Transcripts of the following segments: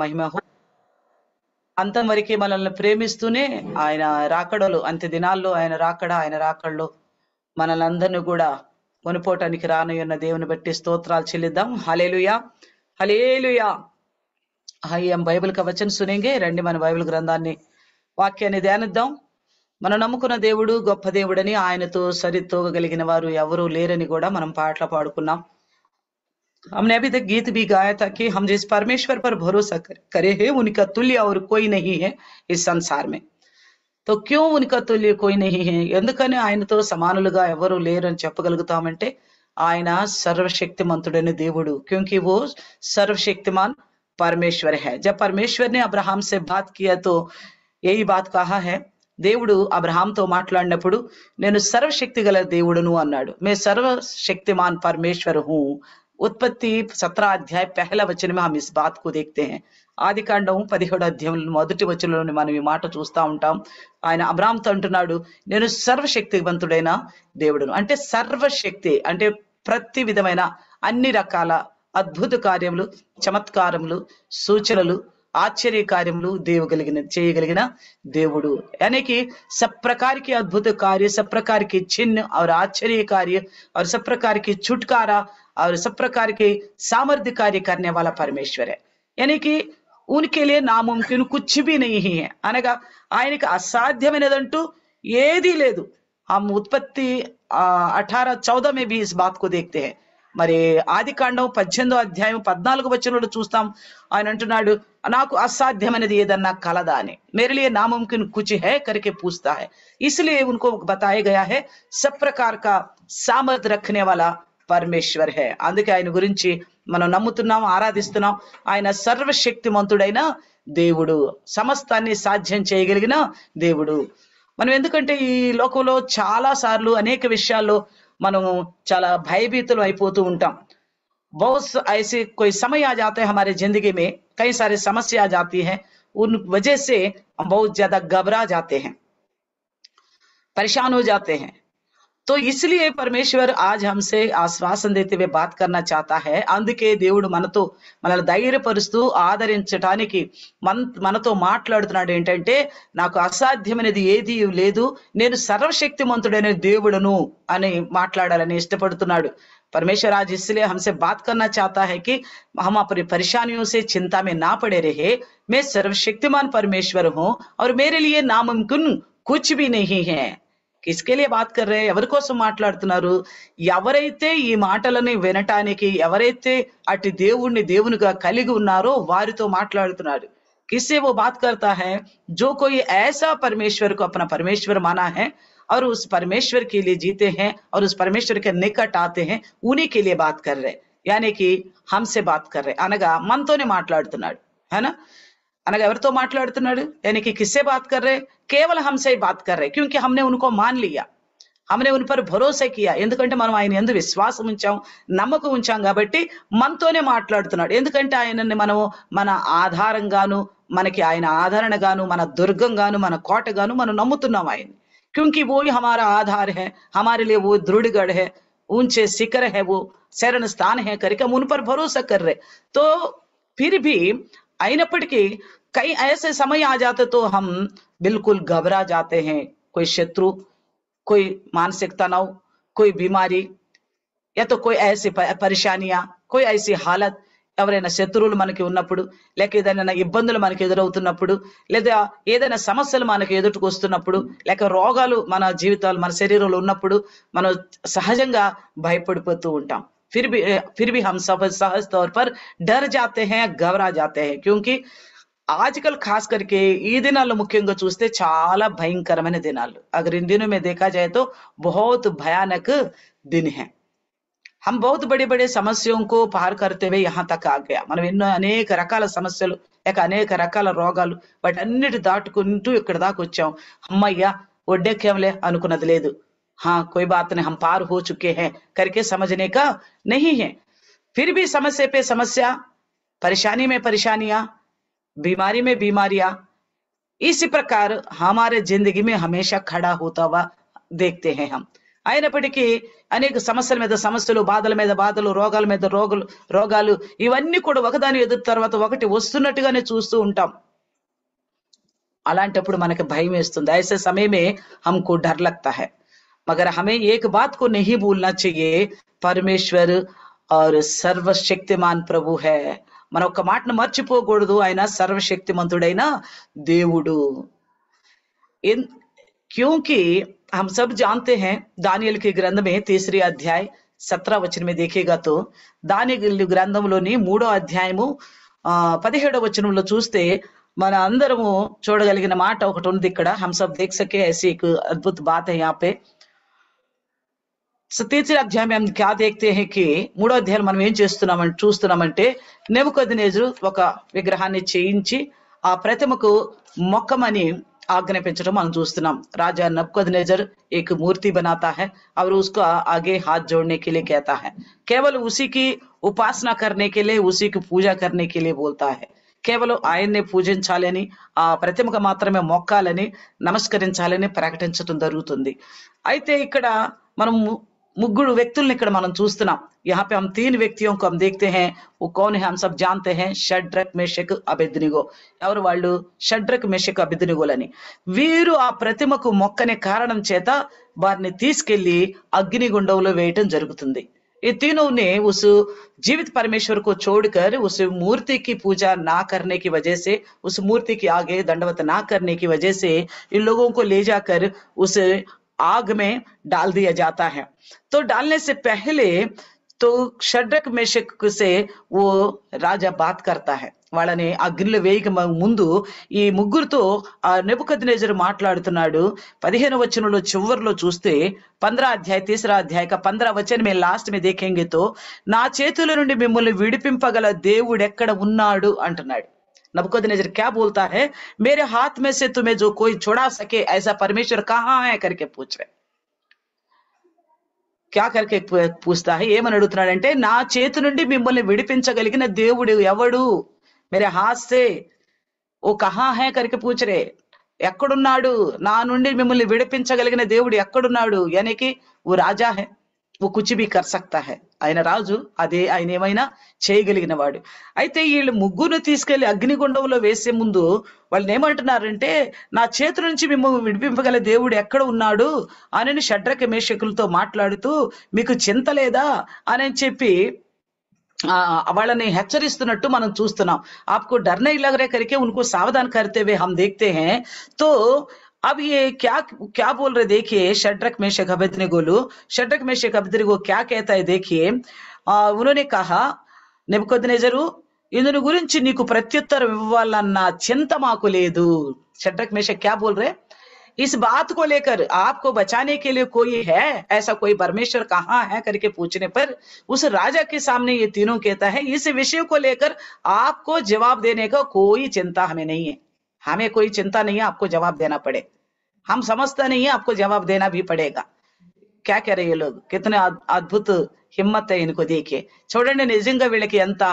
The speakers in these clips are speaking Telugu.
మహిమ అంతం వరకు మనల్ని ప్రేమిస్తూనే ఆయన రాకడలు అంత్య దినాల్లో ఆయన రాకడలో మనల్ని అందరినీ కూడా కొనిపోవటానికి రానున్న దేవుని బట్టి స్తోత్రాలు చెల్లిద్దాం. హల్లెలూయా హల్లెలూయా. हम బైబిల్ का वचन सुनेंगे. రండి మన బైబిల్ గ్రంథాన్ని వాక్యాన్ని ధ్యానిద్దాం. మనం నమ్ముకున్న దేవుడు గొప్ప దేవుడని, ఆయనతో సరితూగగలిగిన వారు ఎవరూ లేరని కూడా మనం పాటలు పాడుకున్నాం. हमने अभी तक गीत भी गाया था कि हम जिस परमेश्वर पर भरोसा करे हैं उनका तुल्य और कोई नहीं है इस संसार में. तो क्यों उनका तुल्य कोई नहीं है, ఎందుకని ఆయనతో సమానులుగా ఎవరు లేరు అని చెప్పగలుగుతామంటే ఆయన సర్వశక్తిమంతుడైన దేవుడు. क्योंकि वो सर्वशक्तिमान परमेश्वर है. जब परमेश्वर ने अब्राहम से बात किया तो यही बात कहा है. దేవుడు అబ్రహాంతో మాట్లాడినప్పుడు నేను సర్వశక్తి గల దేవుడును అన్నాడు. మే सर्वशक्तिमान परमेश्वर हूं. उत्पत्ति 17 अध्याय पहला वचन में हम इस बात को देखते हैं. ఆది కాండం 17 అధ్యాయం మొదటి వచనంలోని మనం ఈ మాట చూస్తా ఉంటాం. ఆయన అబ్రహాంతో అంటున్నాడు నేను సర్వశక్తివంతుడైన దేవుడును. అంటే సర్వశక్తి అంటే ప్రతి విధమైన అన్ని రకాల అద్భుత కార్యములు, చమత్కారములు, సూచనలు, आश्चर्य కార్యములు చేయగలిగిన దేవుడు. यानी कि सब प्रकार के अद्भुत कार्य, सब प्रकार के चिन्ह और आश्चर्य कार्य और सब प्रकार के छुटकारा और सब प्रकार के सामर्थ्य कार्य करने वाला परमेश्वर है. यानी कि उनके लिए नामुमकिन कुछ भी नहीं है. అనగా ఆయనకి అసాధ్యమైనదంటూ ఏదీ లేదు. हम उत्पत्ति 18:14 में भी इस बात को देखते हैं. మరి ఆది కాండం 18వ అధ్యాయం 14వ వచనంలో చూస్తాం. ఆయన అంటున్నాడు నాకు అసాధ్యమైనది ఏదన్నా కలదా అని. मेरे लिए नामुमकिन कुछ है करके पूछता है. इसलिए उनको बताया गया है सब प्रकार का सामर्थ्य रखने वाला పరమేశ్వర్ హే. అందుకే ఆయన గురించి మనం నమ్ముతున్నాం, ఆరాధిస్తున్నాం. ఆయన సర్వశక్తిమంతుడైన దేవుడు, సమస్తాన్ని సాధ్యం చేయగలిగిన దేవుడు. మనం ఎందుకంటే ఈ లోకంలో చాలా సార్లు అనేక విషయాల్లో మనం చాలా భయభీతులు అయిపోతూ ఉంటాం. बहुत ऐसे कोई समय आ जाते हैं हमारे जिंदगी में, कई सारे समस्या आ जाती है, उन वजह से हम बहुत ज्यादा घबरा जाते हैं, परेशान हो जाते हैं. तो इसलिए परमेश्वर आज हमसे आश्वासन देते हुए बात करना चाहता है. అందుకే దేవుడు మనల్ని ధైర్యపరుస్తూ ఆదరించడానికి మనతో మాట్లాడుతున్నాడు. ఏంటంటే నాకు అసాధ్యమైనది ఏది లేదు, నేను సర్వశక్తిమంతుడైన దేవుడును అని మాట్లాడాలని ఇష్టపడుతున్నాడు. परमेश्वर आज इसलिए हमसे बात करना चाहता है कि हम अपनी परेशानियों से चिंता में ना पड़े रहे. मैं सर्वशक्तिमान परमेश्वर हूं और मेरे लिए नामुमकिन कुछ भी नहीं है. किसके लिए बात कर रहे हैं, ఎవరి కోసం మాట్లాడుతున్నారు? ఎవరైతే ఈ మాటలని వినటానికి, ఎవరైతే అటు దేవునిగా కలిగి ఉన్నారో వారితో మాట్లాడుతున్నాడు. किससे वो बात करता है? जो कोई ऐसा परमेश्वर को अपना परमेश्वर माना है और उस परमेश्वर के लिए जीते हैं और उस परमेश्वर के निकट आते हैं, उन्हीं के लिए बात कर रहे. यानी कि हमसे बात कर रहे అనగా మనతోనే మాట్లాడుతున్నాడు. है ना? అనగా ఎవరితో మాట్లాడుతున్నాడు? यानी कि किससे बात कर रहे? केवल हमसे ही बात कर रहे, क्योंकि हमने उनको मान लिया, हमने उन पर भरोसा किया. ఎందుకంటే మనం ఆయన యందు విశ్వాసం ఉంచాం, నమ్మకం ఉంచాం కాబట్టి మనతోనే మాట్లాడుతున్నాడు. ఎందుకంటే ఆయనని మనము మన ఆధారంగాను, మనకి ఆయన ఆదరణగాను, మన దుర్గంగాను, మన కోటగాను మనం నమ్ముతున్నాం ఆయన. क्योंकि वो ही हमारा आधार है, हमारे लिए वो दृढ़गढ़ है, ऊंचे शिखर है, वो शरण स्थान है करके हम उन पर भरोसा कर रहे. तो फिर भी అయినప్పటికీ कई ऐसे समय आ जाते तो हम बिल्कुल घबरा जाते हैं. कोई शत्रु, कोई मानसिक तनाव, कोई बीमारी या तो कोई ऐसी परेशानियां, कोई ऐसी हालत, ఎవరైనా శత్రువులు మనకి ఉన్నప్పుడు, లేక ఏదైనా ఇబ్బందులు మనకి ఎదురవుతున్నప్పుడు, లేదా ఏదైనా సమస్యలు మనకి ఎదుటికి వస్తున్నప్పుడు, లేక రోగాలు మన జీవితాలు మన శరీరంలో ఉన్నప్పుడు మనం సహజంగా భయపడిపోతూ ఉంటాం. फिर भी हम सब सहज तौर पर डर जाते हैं, घबरा जाते हैं. क्योंकि आजकल खास करके ఈ దినాల్లో ముఖ్యంగా చూస్తే చాలా భయంకరమైన దినాలు. अगर इन दिनों में देखा जाए तो बहुत भयानक दिन है. हम बहुत बड़े बड़े समस्याओं को पार करते हुए यहाँ तक आ गया. మనం ఎన్నో అనేక రకాల సమస్యలు, లేక అనేక రకాల రోగాలు, వాటన్నిటి దాటుకుంటూ ఇక్కడ దాకా వచ్చాం. అమ్మయ్యా ఒడ్డెక్కాంలే అనుకున్నది లేదు. हाँ कोई बात नहीं, हम पार हो चुके हैं करके समझने का नहीं है. फिर भी समस्या पे समस्या, परेशानी में परेशानियां, बीमारी में बीमारियां, इसी प्रकार हमारे जिंदगी में हमेशा खड़ा होता हुआ देखते हैं हम. అయినప్పటికీ అనేక సమస్యల మీద సమస్యలు, బాధల మీద బాధలు, రోగాల మీద రోగాలు ఇవన్నీ కూడా ఒకదాని ఎదురు తర్వాత ఒకటి వస్తున్నట్టుగానే చూస్తూ ఉంటాం. అలాంటప్పుడు మనకి భయం వేస్తుంది. ऐसे समय में हमको डर लगता है, मगर हमें एक बात को नहीं भूलना चाहिए, परमेश्वर और सर्वशक्तिमान प्रभु है. మనం ఒక మాటను మర్చిపోకూడదు, ఆయన సర్వశక్తిమంతుడైన దేవుడు. क्योंकि हम सब जानते हैं, दानियल के ग्रंथ में 3 अध्याय 17 वचन में देखेगा तो దానియేలు గ్రంథంలోని 3వ అధ్యాయము 17వ వచనంలో చూస్తే మన అందరము చూడగలిగిన మాట ఒకటి ఉంది ఇక్కడ. हम सब देख सके ऐसी एक अद्भुत बात है यहाँ पे. 3వ అధ్యాయం हम क्या देखते हैं कि 3వ అధ్యాయం మనం ఏం చూస్తున్నామంటే నెబుకద్నెజరు ఒక విగ్రహాన్ని చేయించి ఆ ప్రతిమకు మొక్కమని ఆజ్ఞాపించడం మనం చూస్తున్నాం. राजा नबूकदनेस्सर एक मूर्ति बनाता है और उसको आगे हाथ जोड़ने के लिए कहता है, केवल उसी की उपासना करने के लिए, उसी की पूजा करने के लिए बोलता है. కేవలం ఆయన్నే పూజించాలని, ఆ ప్రతిమకు మాత్రమే మొక్కాలని, నమస్కరించాలని ప్రకటించడం జరుగుతుంది. అయితే ఇక్కడ మనం ముగ్గురు వ్యక్తుల్ని ఇక్కడ మనం చూస్తున్నాం. यहाँ पे हम 3 व्यक्तियों को हम देखते हैं. वो कौन है? हम सब जानते हैं, షడ్రక్ మేషక్ అబేద్నెగో. ఎవరు వాళ్ళు? షడ్రక్ మేషక్ అబేద్నెగోలని. వీరు ఆ ప్రతిమకు మొక్కనే కారణం చేత వారిని తీసుకెళ్లి అగ్నిగుండంలో వేయటం జరుగుతుంది. ये तीनों ने उस जीवित परमेश्वर को छोड़कर उस मूर्ति की पूजा ना करने की वजह से, उस मूर्ति के आगे दंडवत ना करने की वजह से इन लोगों को ले जाकर उस आग में डाल दिया जाता है. तो डालने से पहले तो షడ్రక్ మేషక్ से वो राजा बात करता है. వాళ్ళని అగ్నిలో వేయక ముందు ఈ ముగ్గురుతో ఆ నెబుకద్నెజరు మాట్లాడుతున్నాడు. 15వ వచనంలో చివర్లో చూస్తే 15 అధ్యాయ 3 अध्याय का 15 वचन में लास्ट में देखेंगे तो నా చేతుల నుండి మిమ్మల్ని విడిపింపగల దేవుడు ఎక్కడ ఉన్నాడు అంటున్నాడు. नबूकदनेस्सर क्या बोलता है? मेरे हाथ में से तुम्हें जो कोई छुड़ा सके ऐसा परमेश्वर कहाँ है करके पूछ रहे. क्या करके पूछता है? ఏమని అడుగుతున్నాడంటే, నా చేతి నుండి మిమ్మల్ని విడిపించగలిగిన దేవుడు ఎవడు? मेरे हाथ से वो कहाँ है करके पूछ रहे. ఎక్కడున్నాడు? నా నుండి మిమ్మల్ని విడిపించగలిగిన దేవుడు ఎక్కడున్నాడు? यानी कि वो राजा है, वो कुछ भी कर सकता है. ఆయన రాజు, అదే ఆయన ఏమైనా చేయగలిగిన వాడు. అయితే వీళ్ళు ముగ్గురు తీసుకెళ్లి అగ్నిగుండంలో వేసే ముందు వాళ్ళు ఏమంటున్నారంటే, నా చేతి నుంచి మిమ్మల్ని విడిపింపగల దేవుడు ఎక్కడ ఉన్నాడు అని షడ్రక్ మేషకులతో మాట్లాడుతూ, మీకు చింత లేదా అని చెప్పి వాళ్ళని హెచ్చరిస్తున్నట్టు మనం చూస్తున్నాం. आपको डर नहीं लग रहा करके उनको सावधान करते हुए हम देखते हैं. तो अब ये क्या बोल रहे देखिए, షడ్రక్ మేషక్ అబేద్నెగోలు. షడ్రక్ మేషక్ అబేద్నెగో क्या कहता है देखिए. उन्होंने कहा, నెబుకద్నెజరు ఇందుని గురించి నీకు ప్రత్యుత్తరం ఇవ్వాలన్న చింత మాకు లేదు. షడ్రక్ మేషక్ क्या बोल रहे? इस बात को लेकर आपको बचाने के लिए कोई है, ऐसा कोई परमेश्वर कहाँ है करके पूछने पर उस राजा के सामने ये तीनों कहता है, इस विषय को लेकर आपको जवाब देने का कोई चिंता हमें नहीं है. हमें कोई चिंता नहीं है आपको जवाब देना पड़े. हम समझता नहीं है, आपको जवाब देना भी पड़ेगा. क्या कह रहे ये लोग? कितने अद्भुत हिम्मत है इनको देखिए. చూడండి, నిజంగా వీళ్ళకి ఎంత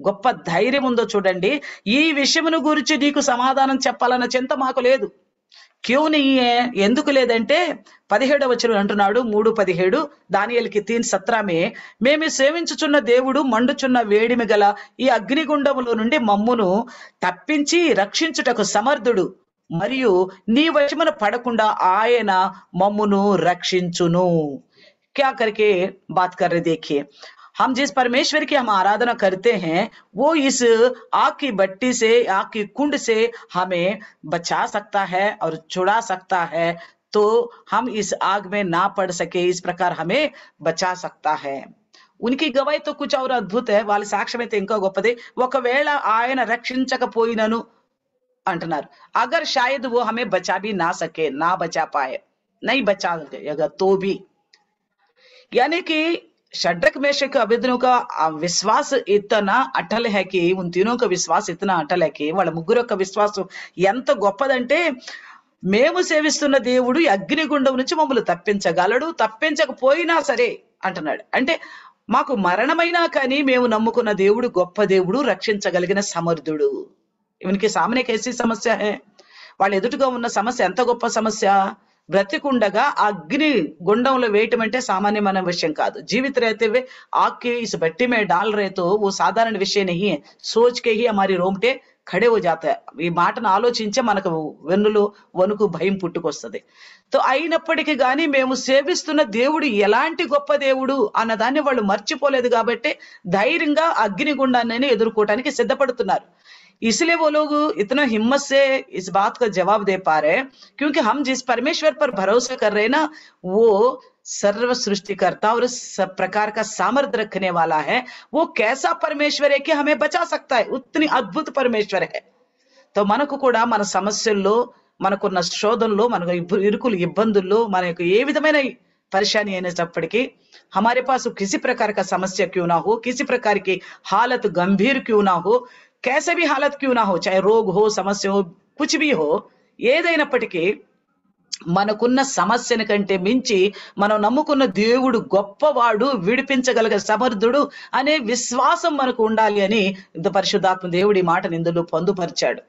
గొప్ప ధైర్యం ఉందో చూడండి. ఈ విషయమును గురించి నీకు సమాధానం చెప్పాలన్న చింత మాకు లేదు. क्यों नहीं है? ఎందుకు లేదంటే 17వ వచనం అంటున్నాడు, 3:17 దానియేలుకి 3:17 में, మేము సేవించుచున్న దేవుడు మండుచున్న వేడిమి గల ఈ అగ్నిగుండములో నుండి మమ్మును తప్పించి రక్షించుటకు సమర్థుడు, మరియు నీ వశమున పడకుండా ఆయన మమ్మును రక్షించును. क्या करके बात कर रहे देखिए. हम जिस परमेश्वर की हम आराधना करते हैं वो इस आग की भट्टी से, आग की कुंड से हमें बचा सकता है और छुड़ा सकता है. तो हम इस आग में ना पड़ सके, इस प्रकार हमें बचा सकता है. उनकी गवाही तो कुछ और अद्भुत है. వాళ్ళ సాక్ష్యం అయితే ఇంకా గొప్పది. ఒకవేళ ఆయన రక్షించకపోయినను అంటున్నారు, अगर शायद वो हमें बचा भी ना सके, ना बचा पाए, नहीं बचाएगा तो भी. यानी कि షడ్రక్ మేషక్ అబేద్నెగో का विश्वास इतना अटल है कि, उन तीनों का विश्वास इतना अटल है कि వాళ్ళ ముగ్గురు యొక్క విశ్వాసం ఎంత గొప్పదంటే, మేము సేవిస్తున్న దేవుడు అగ్నిగుండం నుంచి మమ్మల్ని తప్పించగలడు, తప్పించకపోయినా సరే అంటున్నాడు. అంటే మాకు మరణమైనా కానీ మేము నమ్ముకున్న దేవుడు గొప్ప దేవుడు, రక్షించగలిగిన సమర్థుడు. ఇవనికి సామాన్య कैसी समस्या है? వాళ్ళ ఎదుటిగా ఉన్న సమస్య ఎంత గొప్ప సమస్య. బ్రతికుండగా ఆ అగ్ని గుండంలో వేయటం అంటే సామాన్యమైన విషయం కాదు। जीवित रहते हुए आग के इस भट्टी में डाल रहे तो वो साधारण विषय नहीं है। सोच के ही हमारी रोंगटे खड़े हो जाता है। ఈ మాటను ఆలోచించే మనకు వెన్నులో వణుకు భయం పుట్టుకొస్తది। తో అయినప్పటికీ గాని మేము సేవిస్తున్న దేవుడు ఎలాంటి గొప్ప దేవుడు అన్నదాన్ని వాళ్ళు మర్చిపోలేదు కాబట్టి ధైర్యంగా అగ్నిగుండాన్ని ఎదుర్కోవడానికి సిద్ధపడుతున్నారు। इसलिए वो लोग इतना हिम्मत से इस बात का जवाब दे पा रहे हैं क्योंकि हम जिस परमेश्वर पर भरोसा कर रहे हैं ना, वो सर्व सृष्टिकर्ता और सब प्रकार का सामर्थ्य रखने वाला है। वो कैसा परमेश्वर है कि हमें बचा सकता है, उतनी अद्भुत परमेश्वर है। तो మనకు కూడా మన సమస్యల్లో, మనకున్న శోధనలో, మనకు ఇరుకులు ఇబ్బందుల్లో, మనకు ఏ విధమైన परेशानी అయినప్పటికీ हमारे पास किसी प्रकार का समस्या क्यों ना हो, किसी प्रकार की हालत गंभीर क्यों ना हो, कैसे भी हालत क्यों ना हो, चाहे रोग हो, समस्या हो, कुछ भी हो, ఏదైనప్పటికీ మనకున్న సమస్యని కంటే మించి మనం నమ్ముకున్న దేవుడు గొప్పవాడు, విడిపించగలిగే సమర్థుడు అనే విశ్వాసం మనకు ఉండాలి అని ఇంత పరిశుద్ధాత్మ దేవుడి మాటను ఇందులో పొందుపరిచాడు।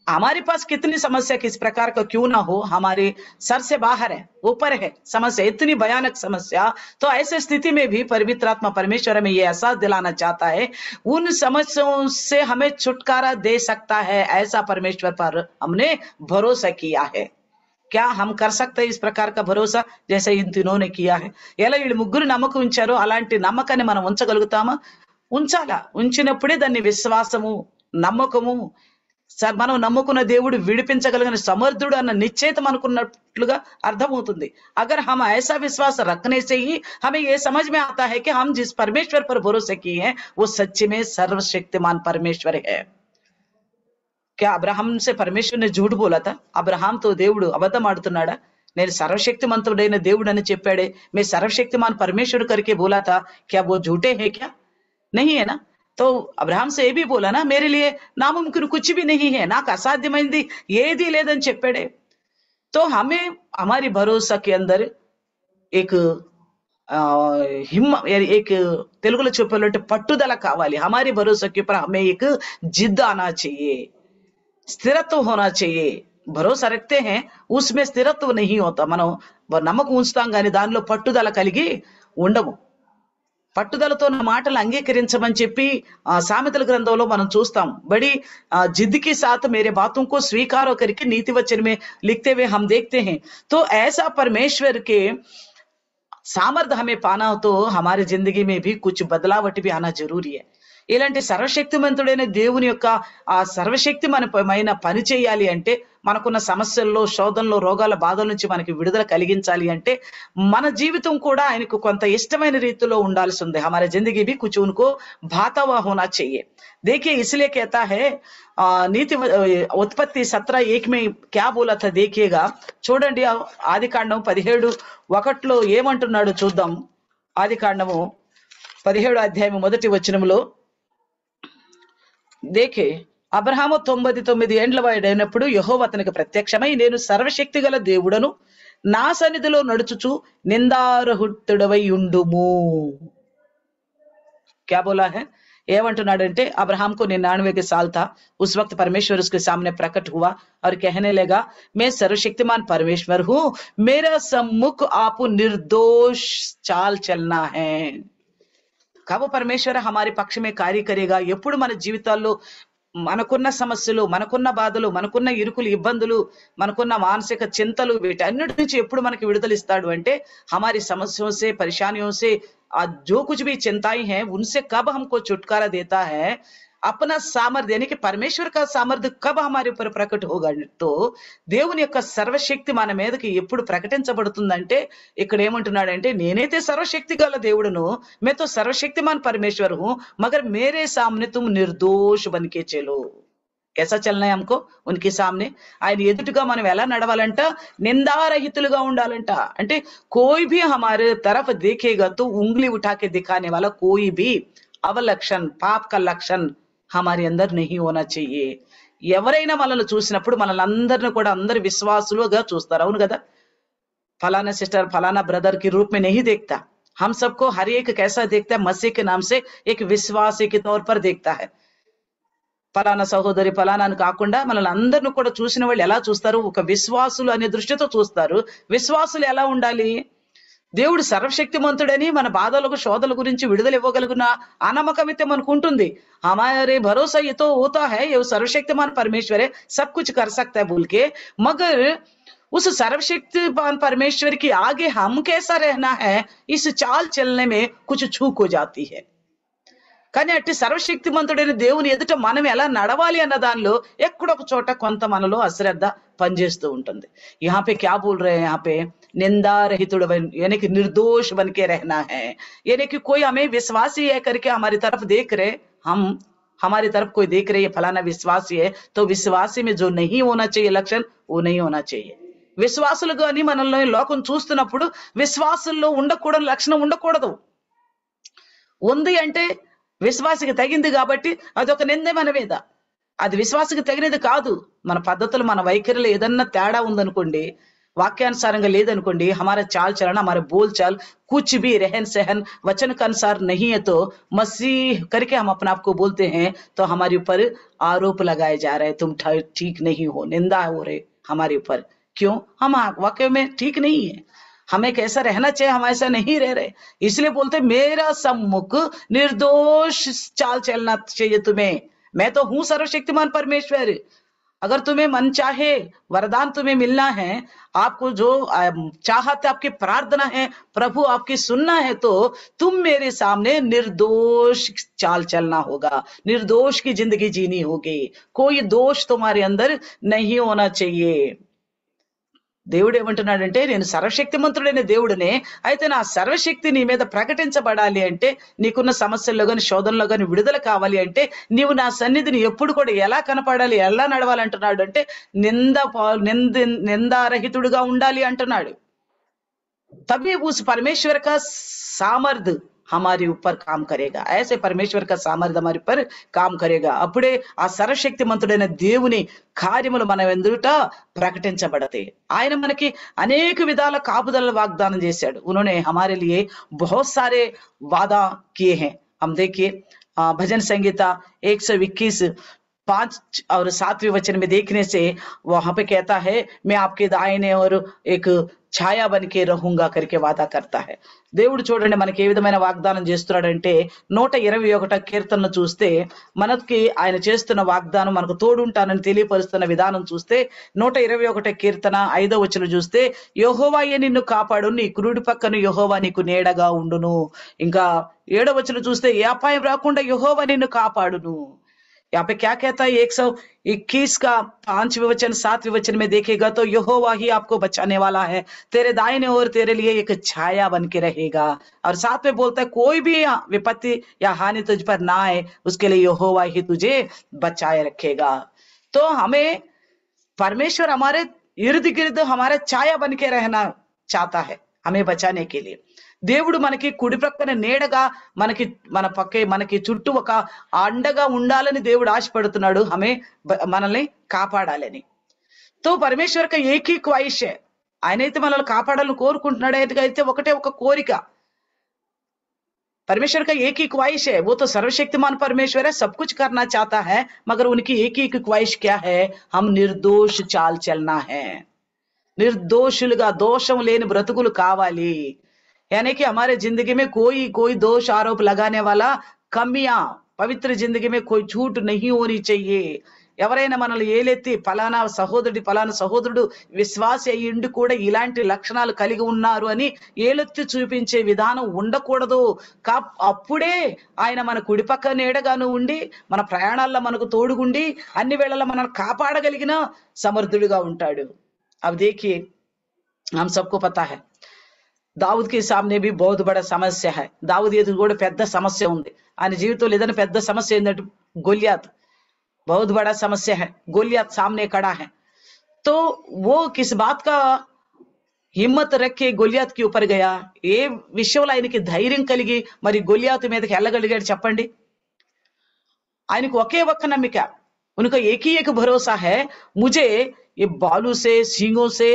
हमारे पास कितनी समस्या किस प्रकार का क्यों ना हो, हमारे सर से बाहर है, ऊपर है समस्या, इतनी भयानक समस्या। तो ऐसे स्थिति में भी पवित्र आत्मा परमेश्वर हमें ये एहसास दिलाना चाहता है, उन समस्याओं से हमें छुटकारा दे सकता है। ऐसा परमेश्वर पर हमने भरोसा किया है। क्या हम कर सकते हैं इस प्रकार का भरोसा जैसे इन तीनों ने किया है? ఎలా వీళ్ళు ముగ్గురు నమ్మకం ఉంచారో అలాంటి నమ్మకాన్ని మనం ఉంచగలుగుతామా? ఉంచాలా। ఉంచినప్పుడే దాన్ని విశ్వాసము, నమ్మకము, మనం నమ్ముకున్న దేవుడు విడిపించగలిగిన సమర్థుడు అన్న నిశ్చయిత మనకున్నట్లుగా అర్థమవుతుంది। अगर हम ऐसा विश्वास रखने से ही हमें ये समझ में आता है कि हम जिस परमेश्वर पर भरोसा किए हैं वो सच्ची में सर्वशक्तिमान परमेश्वर है। क्या अब्राहम से परमेश्वर ने झूठ बोला था? अब्राहम तो దేవుడు అబద్ధం ఆడుతున్నాడా? నేను సర్వశక్తిమంతుడైన దేవుడు అని చెప్పాడే, मैं सर्वशक्तिमान परमेश्वर करके बोला था, क्या वो झूठे हैं क्या? नहीं है ना। तो अब्राहम से ये भी बोला ना, मेरे लिए नामुमकिन कुछ भी नहीं है, నాకు అసాధ్యమైంది ఏదీ లేదని చెప్పాడే। तो हमें हमारी भरोसा के अंदर एक एक తెలుగులో చెప్పాలంటే పట్టుదల కావాలి। हमारी भरोसा के ऊपर हमें एक जिद आना चाहिए, स्थिरत्व होना चाहिए। भरोसा रखते हैं उसमें स्थिरत्व नहीं होता। మనం నమ్మకం ఉంచుతాం కానీ దానిలో పట్టుదల కలిగి ఉండము। పట్టుదలతో నా మాటలు అంగీకరించమని చెప్పి సామెతల గ్రంథంలో మనం చూస్తాం। बड़ी जिद के साथ मेरे बातों को स्वीकार करके नीति वचन में लिखते हुए हम देखते हैं। तो ऐसा परमेश्वर के सामर्थ्य हमें पाना हो तो हमारी जिंदगी में भी कुछ बदलावट भी आना जरूरी है। ఇలాంటి సర్వశక్తిమంతుడైన దేవుని యొక్క ఆ సర్వశక్తి మన పని చేయాలి అంటే, మనకున్న సమస్యల్లో, శోధనలో, రోగాల బాధల నుంచి మనకి విడుదల కలిగించాలి అంటే మన జీవితం కూడా ఆయనకు కొంత ఇష్టమైన రీతిలో ఉండాల్సి ఉంది। हमारे जिंदगी भी कुछ उनको भाता हुआ होना चाहिए। देखिए इसलिए कहता है नीति उत्पत्ति 17:1 में क्या बोला था देखिएगा, చూడండి ఆదికాండం 17:1లో ఏమంటున్నాడు చూద్దాం। ఆదికాండము 17వ అధ్యాయం మొదటి వచనంలో దేఖే, అబ్రహాము 99 ఏండ్ల వాడైనప్పుడు యెహోవా అతనికి ప్రత్యక్షమై, నేను సర్వశక్తి గల దేవుడను, నా సన్నిధిలో నడుచుచు నిందారహితుడవై ఉండుము। क्या बोला है? ఏమంటున్నాడంటే अब्राहम को 99 साल था, उस वक्त परमेश्वर उसके सामने प्रकट हुआ और कहने लगा, मैं सर्वशक्तिमान परमेश्वर हूं, मेरा सम्मुख आप निर्दोष चाल चलना है। कब परमेश्वर हमारे पक्ष में कार्य करेगा? ఎప్పుడు మన జీవితాల్లో మనకున్న సమస్యలు, మనకున్న బాధలు, మనకున్న ఇరుకులు ఇబ్బందులు, మనకున్న మానసిక చింతలు, వీటన్నిటి నుంచి ఎప్పుడు మనకి విడుదల ఇస్తాడు అంటే, हमारी समस्याओं से, परेशानियों से, जो कुछ भी चिंताएं हैं उनसे कब हमको छुटकारा देता है? अपना सामर्थ्य यानी कि परमेश्वर का सामर्थ्य कब हमारे ऊपर प्रकट होगा? तो దేవుని యొక్క సర్వశక్తి మన మీదకి ఎప్పుడు ప్రకటించబడుతుందంటే, ఇక్కడ ఏమంటున్నాడంటే, నేనైతే సర్వశక్తి గల దేవుడును, मैं तो सर्वशक्तिमान परमेश्वर हूं, मगर मेरे सामने तुम निर्दोष बन के चलो। कैसा चलना है हमको उनके सामने? ఆయన ఎదుటిగా మనం ఎలా నడవాలంట? నిందారహితులుగా ఉండాలంట। అంటే कोई भी हमारे तरफ देखेगा तो उंगली उठा के दिखाने वाला कोई भी अवलक्षण, पाप का लक्षण हमारे अंदर नहीं होना चाहिए। ఎవరైనా మనల్ని చూసినప్పుడు మనల్ని అందరిని కూడా అందరు విశ్వాసులుగా చూస్తారు, అవును కదా। फलाना सिस्टर, फलाना ब्रदर के रूप में नहीं देखता। हम सबको हर एक कैसा देखता है? मसीह के नाम से एक विश्वासी के तौर पर देखता है। ఫలానా సహోదరి ఫలానా అని కాకుండా మనల్ని అందరిని కూడా చూసిన వాళ్ళు ఎలా చూస్తారు? ఒక విశ్వాసులు అనే దృష్టితో చూస్తారు. విశ్వాసులు ఎలా ఉండాలి? దేవుడు సర్వశక్తిమంతుడని మన బాధలకు శోధల గురించి విడుదల ఇవ్వగలిగిన ఆ నమ్మకం అయితే మనకు ఉంటుంది. हमारे भरोसा ये तो होता है ये सर्वशक्तिमान परमेश्वर है, सब कुछ कर सकता है बोल के, मगर उस सर्वशक्तिमान परमेश्वर की आगे हम कैसा रहना है, इस चाल चलने में कुछ चूक हो जाती है. కానీ అట్టి సర్వశక్తిమంతుడైన దేవుని ఎదుట మనం ఎలా నడవాలి అన్న దానిలో ఎక్కడొక చోట కొంత మనలో అశ్రద్ధ పనిచేస్తూ ఉంటుంది. यहाँ पे क्या बोल रहे हैं? यहाँ पे निंदा रहित यानी कि निर्दोष बन के रहना है, यानी कि कोई हमें विश्वासी है करके हमारी तरफ देख रहे, हम हमारी तरफ कोई देख रहे ये फलाना विश्वासी है, तो विश्वासी में जो नहीं होना चाहिए लक्षण वो नहीं होना चाहिए. విశ్వాసులు కానీ మనల్ని లోకం చూస్తున్నప్పుడు విశ్వాసుల్లో ఉండకూడని లక్షణం ఉండకూడదు. ఉంది అంటే విశ్వాసికి తగింది కాబట్టి అదొక నిందే మన మీద. అది విశ్వాసికి తగినది కాదు. మన పద్ధతులు మన వైఖరిలో ఏదన్నా తేడా ఉందనుకోండి, वाक्यानुसारंगा लेदनुकोंडी, हमारा चाल चलन हमारे बोल चाल कुछ भी रहन सहन वचन के अनुसार नहीं है तो मसीह करके हम अपने आप को बोलते हैं, तो हमारे ऊपर आरोप लगाए जा रहे हैं, तुम ठीक नहीं हो, निंदा हो रहे हमारे ऊपर. क्यों? हम वाकई में ठीक नहीं है. हमें कैसा रहना चाहिए, हम ऐसा नहीं रह रहे. इसलिए बोलते मेरा सम्मुख निर्दोष चाल चलना चाहिए तुम्हें. मैं तो हूं सर्वशक्तिमान परमेश्वर. अगर तुम्हें मन चाहे वरदान तुम्हें मिलना है, आपको जो चाहत आपकी प्रार्थना है, प्रभु आपकी सुनना है, तो तुम मेरे सामने निर्दोष चाल चलना होगा, निर्दोष की जिंदगी जीनी होगी, कोई दोष तुम्हारे अंदर नहीं होना चाहिए. దేవుడు ఏమంటున్నాడంటే నేను సర్వశక్తిమంతుడైన దేవుడినే, అయితే నా సర్వశక్తి నీ మీద ప్రకటించబడాలి అంటే, నీకున్న సమస్యల్లో గాని శోధనలో గాని విడుదల కావాలి అంటే, నీవు నా సన్నిధిని ఎప్పుడు కూడా ఎలా కనపడాలి, ఎలా నడవాలంటున్నాడు అంటే నిందారహితుడుగా ఉండాలి అంటున్నాడు. तभी उस परमेश्वर का सामर्थ हमारे ऊपर काम करेगा. ऐसे परमेश्वर का सामर्थ्य हमारे ऊपर काम करेगा. అప్పుడే ఆ సర్వశక్తిమంతుడైన దేవుని కార్యములు మన ఎదుట ప్రకటించబడతాయి. ఆయన మనకి అనేక విధాల కాపుదల వాగ్దానం చేశాడు. उन्होंने हमारे लिए बहुत सारे वादा किए हैं. हम देखिए भजन संगीता 121 5 और 7वें वचन में देखने से वहां पे कहता है मैं आपके दाहिने और एक ఛాయా బనికే రహూంగా करके వాదా करता है. దేవుడు చూడండి మనకి ఏ విధమైన వాగ్దానం చేస్తున్నాడంటే 121 కీర్తనను చూస్తే మనకి ఆయన చేస్తున్న వాగ్దానం, మనకు తోడుంటానని తెలియపరుస్తున్న విధానం చూస్తే 121 కీర్తన 5వ వచనం చూస్తే యెహోవాయే నిన్ను కాపాడు, నీ కుడి పక్కన యెహోవా నీకు నీడగా ఉండును. ఇంకా 7వ వచనం చూస్తే ఏ అపాయం రాకుండా యెహోవా నిన్ను కాపాడును. यहाँ पे क्या कहता है 121 का 5वें वचन 7वें वचन में देखेगा तो यहोवा ही आपको बचाने वाला है, तेरे दाहिने ओर तेरे लिए एक छाया बन के रहेगा. और साथ में बोलता है कोई भी विपत्ति या हानि तुझ पर ना आए, उसके लिए यहोवा ही तुझे बचाए रखेगा. तो हमें परमेश्वर हमारे इर्द गिर्द हमारा छाया बन के रहना चाहता है, हमें बचाने के लिए. దేవుడు మనకి కుడి ప్రక్కన నీడగా మనకి మన పక్కే మనకి చుట్టూ ఒక అండగా ఉండాలని దేవుడు ఆశపడుతున్నాడు, మనల్ని కాపాడాలని. తో పరమేశ్వర్ కా ఏకీ ఖ్వాయిష్ హై, ఆయనైతే మనల్ని కాపాడాలని కోరుకుంటున్నాడు. అయితే ఒకటే ఒక కోరిక, परमेश्वर का एक ही ख्वाहिश है, वो तो सर्वशक्तिमान परमेश्वर है, सब कुछ करना चाहता है, मगर उनकी एक ही ख्वाहिश क्या है, हम निर्दोष चाल चलना है. నిర్దోషులుగా దోషం లేని బ్రతుకులు కావాలి. यानी कि हमारे जिंदगी में कोई दोष आरोप लगाने वाला कमियां, पवित्र जिंदगी में कोई झूठ नहीं होनी चाहिए. ఎవరైనా మనల్ని ఏలెత్తి ఫలానా సహోదరుడు విశ్వాసి అయ్యిండి కూడా ఇలాంటి లక్షణాలు కలిగి ఉన్నారు అని ఏలెత్తి చూపించే విధానం ఉండకూడదు. అప్పుడే ఆయన మన కుడి పక్క నీడగాను ఉండి మన ప్రయాణాల్లో మనకు తోడుగుండి అన్ని వేళలా మనల్ని కాపాడగలిగిన సమర్థుడిగా ఉంటాడు. अब देखिए हम सबको पता है दाऊद के सामने भी बहुत बड़ा समस्या है. दाऊद एदु కూడా పెద్ద సమస్య ఉంది. ఆయన జీవితంలో ఏదైనా పెద్ద సమస్య ఏంటంటే गोलियत, बहुत बड़ा समस्या है. गोलियत सामने खड़ा है, तो वो किस बात का हिम्मत रख के गोलियत के ऊपर गया, ఏ విషయంలో ఆయనకి ధైర్యం కలిగి మరి గొలియాతు మీదకి వెళ్ళగలిగాడు చెప్పండి. ఆయనకు ఒకే ఒక్క నమ్మిక, उनका एक ही एक भरोसा है, मुझे ये बालू से सींगों से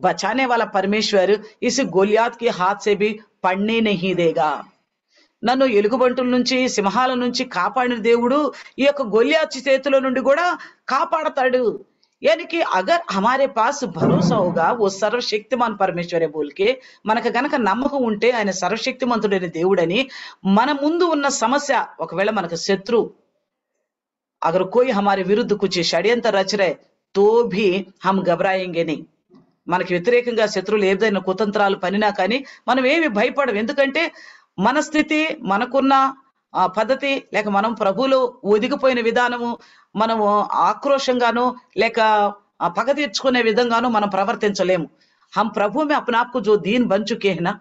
बचाने वाला परमेश्वर इस गोलियात के हाथ से भी पड़ने नहीं देगा. నన్ను ఎలుగుబంటుల నుంచి, సింహాల నుంచి కాపాడిన దేవుడు ఈ యొక్క గొల్యాతు చేతిలో నుండి కూడా కాపాడతాడు. यानी कि अगर हमारे पास भरोसा होगा वो सर्वशक्तिमान परमेश्वर है बोल के మనకు గనక నమ్మకం ఉంటే ఆయన సర్వశక్తిమంతుడైన దేవుడని మన ముందు ఉన్న సమస్య ఒకవేళ మనకు శత్రు अगर कोई हमारे विरुद्ध कुछ षड्यंत्र रच रहे तो भी हम घबराएंगे नहीं. మనకి వ్యతిరేకంగా శత్రువులు ఏదైనా కుతంత్రాలు పనినా కానీ మనం ఏమి భయపడం. ఎందుకంటే మన స్థితి, మనకున్న పద్ధతి, లేక మనం ప్రభువులో ఒదిగిపోయిన విధానము, మనము ఆక్రోషంగానో లేక పగ తీర్చుకునే విధంగానో మనం ప్రవర్తించలేము. हम प्रभु में अपने आप को जो दीन बन चुके हैं ना,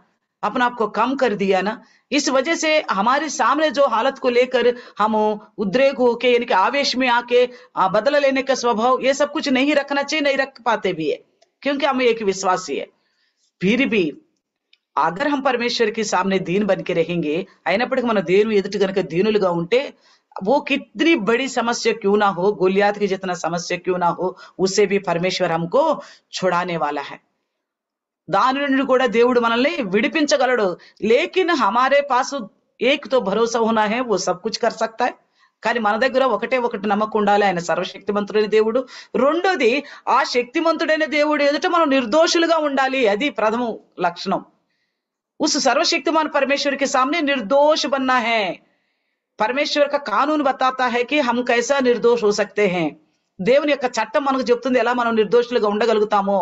अपने आप को कम कर दिया ना, इस वजह से हमारे सामने जो हालत को लेकर हम उद्रेक होके यानी कि आवेश में आके बदला लेने का स्वभाव, ये सब कुछ नहीं रखना चाहिए, नहीं रख पाते भी है क्योंकि हम एक विश्वासी है. फिर भी अगर हम परमेश्वर के सामने दीन बन के रहेंगे, అయినప్పటికీ మన దేవుని ఎదుట గనుక దీనులుగా ఉంటే वो कितनी बड़ी समस्या क्यों ना हो, गोलियात की जितना समस्या क्यों ना हो, उससे भी परमेश्वर हमको छुड़ाने वाला है. దాని నుండి కూడా దేవుడు మనల్ని విడిపించగలడు. లేకిన్ हमारे पास एक तो भरोसा होना है, वो सब कुछ कर सकता है. కానీ మన దగ్గర ఒకటి నమ్మకం ఉండాలి, ఆయన సర్వశక్తిమంతుడైన దేవుడు. రెండోది ఆ శక్తిమంతుడైన దేవుడు ఎదుట మనం నిర్దోషులుగా ఉండాలి. అది ప్రథమ లక్షణం. उस सर्वशक्तिमान परमेश्वर के सामने निर्दोष बनना है. परमेश्वर का कानून बताता है कि हम कैसा निर्दोष हो सकते हैं. దేవుని యొక్క చట్టం మనకు చెప్తుంది ఎలా మనం నిర్దోషులుగా ఉండగలుగుతామో.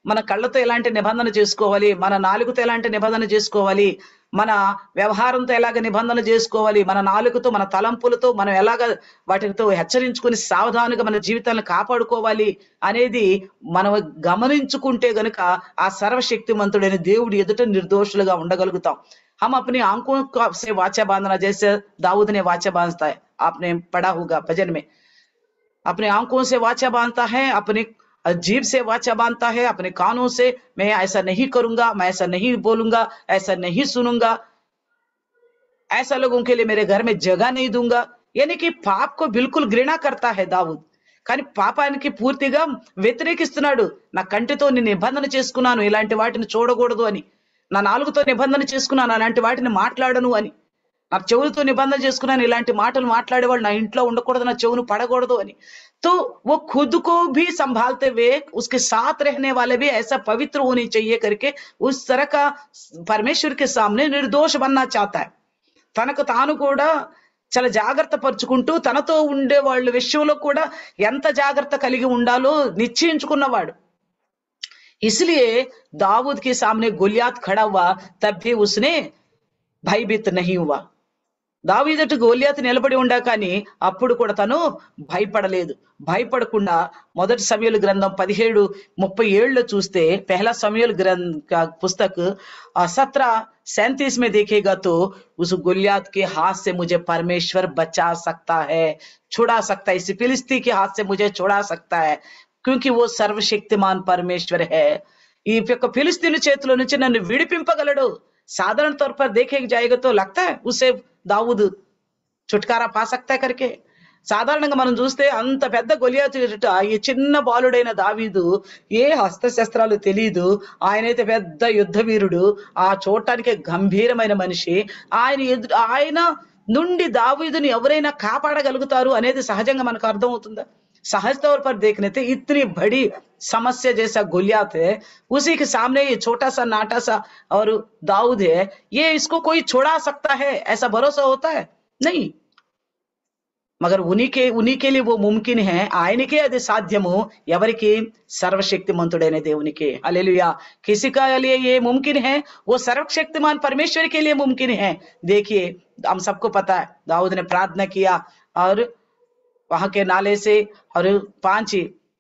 మన కళ్ళతో ఎలాంటి నిబంధన చేసుకోవాలి, మన నాలుకతో ఎలాంటి నిబంధన చేసుకోవాలి, మన వ్యవహారంతో ఎలాగ నిబంధన చేసుకోవాలి, మన నాలుకతో మన తలంపులతో మనం ఎలాగ వాటితో హెచ్చరించుకుని సావధానంగా మన జీవితాలను కాపాడుకోవాలి అనేది మనం గమనించుకుంటే గనుక ఆ సర్వశక్తిమంతుడైన దేవుడి ఎదుట నిర్దోషులుగా ఉండగలుగుతాం. हम अपनी आंखों से वाचा बांधना, जैसे दाऊद ने वाचा बांधता है, आपने पढ़ा होगा भजन में, अपने आंखों से वाचा बांधता है, अपने जीभ से वाचा बांधता है, अपने कानों से मैं ऐसा नहीं करूंगा, मैं ऐसा नहीं बोलूंगा, ऐसा नहीं सुनूंगा, ऐसा लोगों के लिए मेरे घर में जगह नहीं दूंगा. यानी कि पाप को बिल्कुल घृणा करता है दाऊद, కానీ పాపానికి పూర్తిగా వ్యతిరేకిస్తున్నాడు. నా కంటితో నేను నిబంధన చేసుకున్నాను ఇలాంటి వాటిని చూడకూడదు అని, నా నాలుగుతో నిబంధన చేసుకున్నాను అలాంటి వాటిని మాట్లాడను అని, నా చెవులతో నిబంధన చేసుకున్నాను ఇలాంటి మాటలు మాట్లాడేవాళ్ళు నా ఇంట్లో ఉండకూడదు, నా చెవును పడకూడదు అని. तो वो खुद को भी संभालते हुए उसके साथ रहने वाले भी ऐसा पवित्र होनी चाहिए करके उस तरह का परमेश्वर के सामने निर्दोष बनना चाहता है. తనకు తాను కూడా చాలా జాగ్రత్త పరుచుకుంటూ తనతో ఉండే వాళ్ళ విషయంలో కూడా ఎంత జాగ్రత్త కలిగి ఉండాలో నిశ్చయించుకున్నవాడు. इसलिए दाऊद के सामने गोलियात खड़ा हुआ तब भी उसने भयभीत नहीं हुआ. దావీదుకు గోలియాతు నిలబడి ఉండా కానీ అప్పుడు కూడా తను భయపడలేదు. భయపడకుండా మొదటి సమూయేలు గ్రంథం 17:37 చూస్తే पहला समूएल ग्रंथ का पुस्तक 17:37 में देखेगा तो उस गोलियात के हाथ से मुझे परमेश्वर बचा सकता है, छुड़ा सकता है, इस फिलिस्ती के हाथ से मुझे छुड़ा सकता है क्योंकि वो सर्वशक्तिमान परमेश्वर है. ఈ యొక్క ఫిలిస్తీన్ల చేతిలో నుంచి నన్ను విడిపింపగలడు. साधारण तौर पर देखे जाएगा तो लगता है उसे दाऊद छुटकारा पा सकता है करके. సాధారణంగా మనం చూస్తే అంత పెద్ద గొలియాతు ఎదుట ఈ చిన్న బాలుడైన దావీదు, ఏ హస్తశస్త్రాలు తెలియదు, ఆయనైతే పెద్ద యుద్ధ వీరుడు, ఆ చూడటానికి గంభీరమైన మనిషి, ఆయన నుండి దావీదుని ఎవరైనా కాపాడగలుగుతారు అనేది సహజంగా మనకు అర్థం అవుతుందా? सहज तौर पर देखने थे इतनी बड़ी समस्या जैसा गोलियात है, उसी के सामने ये छोटा सा नाटा सा और दाऊद है, ये इसको कोई छुड़ा सकता है ऐसा भरोसा होता है नहीं. मगर उन्हीं के लिए वो मुमकिन है. ఆయనకే అది సాధ్యము. ఎవరికి? सर्वशक्तिमंतुడైన దేవునికి. हालेलुया. किसी का लिए ये मुमकिन है, वो सर्वशक्तिमान परमेश्वर के लिए मुमकिन है. देखिए हम सबको पता है दाऊद ने प्रार्थना किया और वहां के नाले से और 5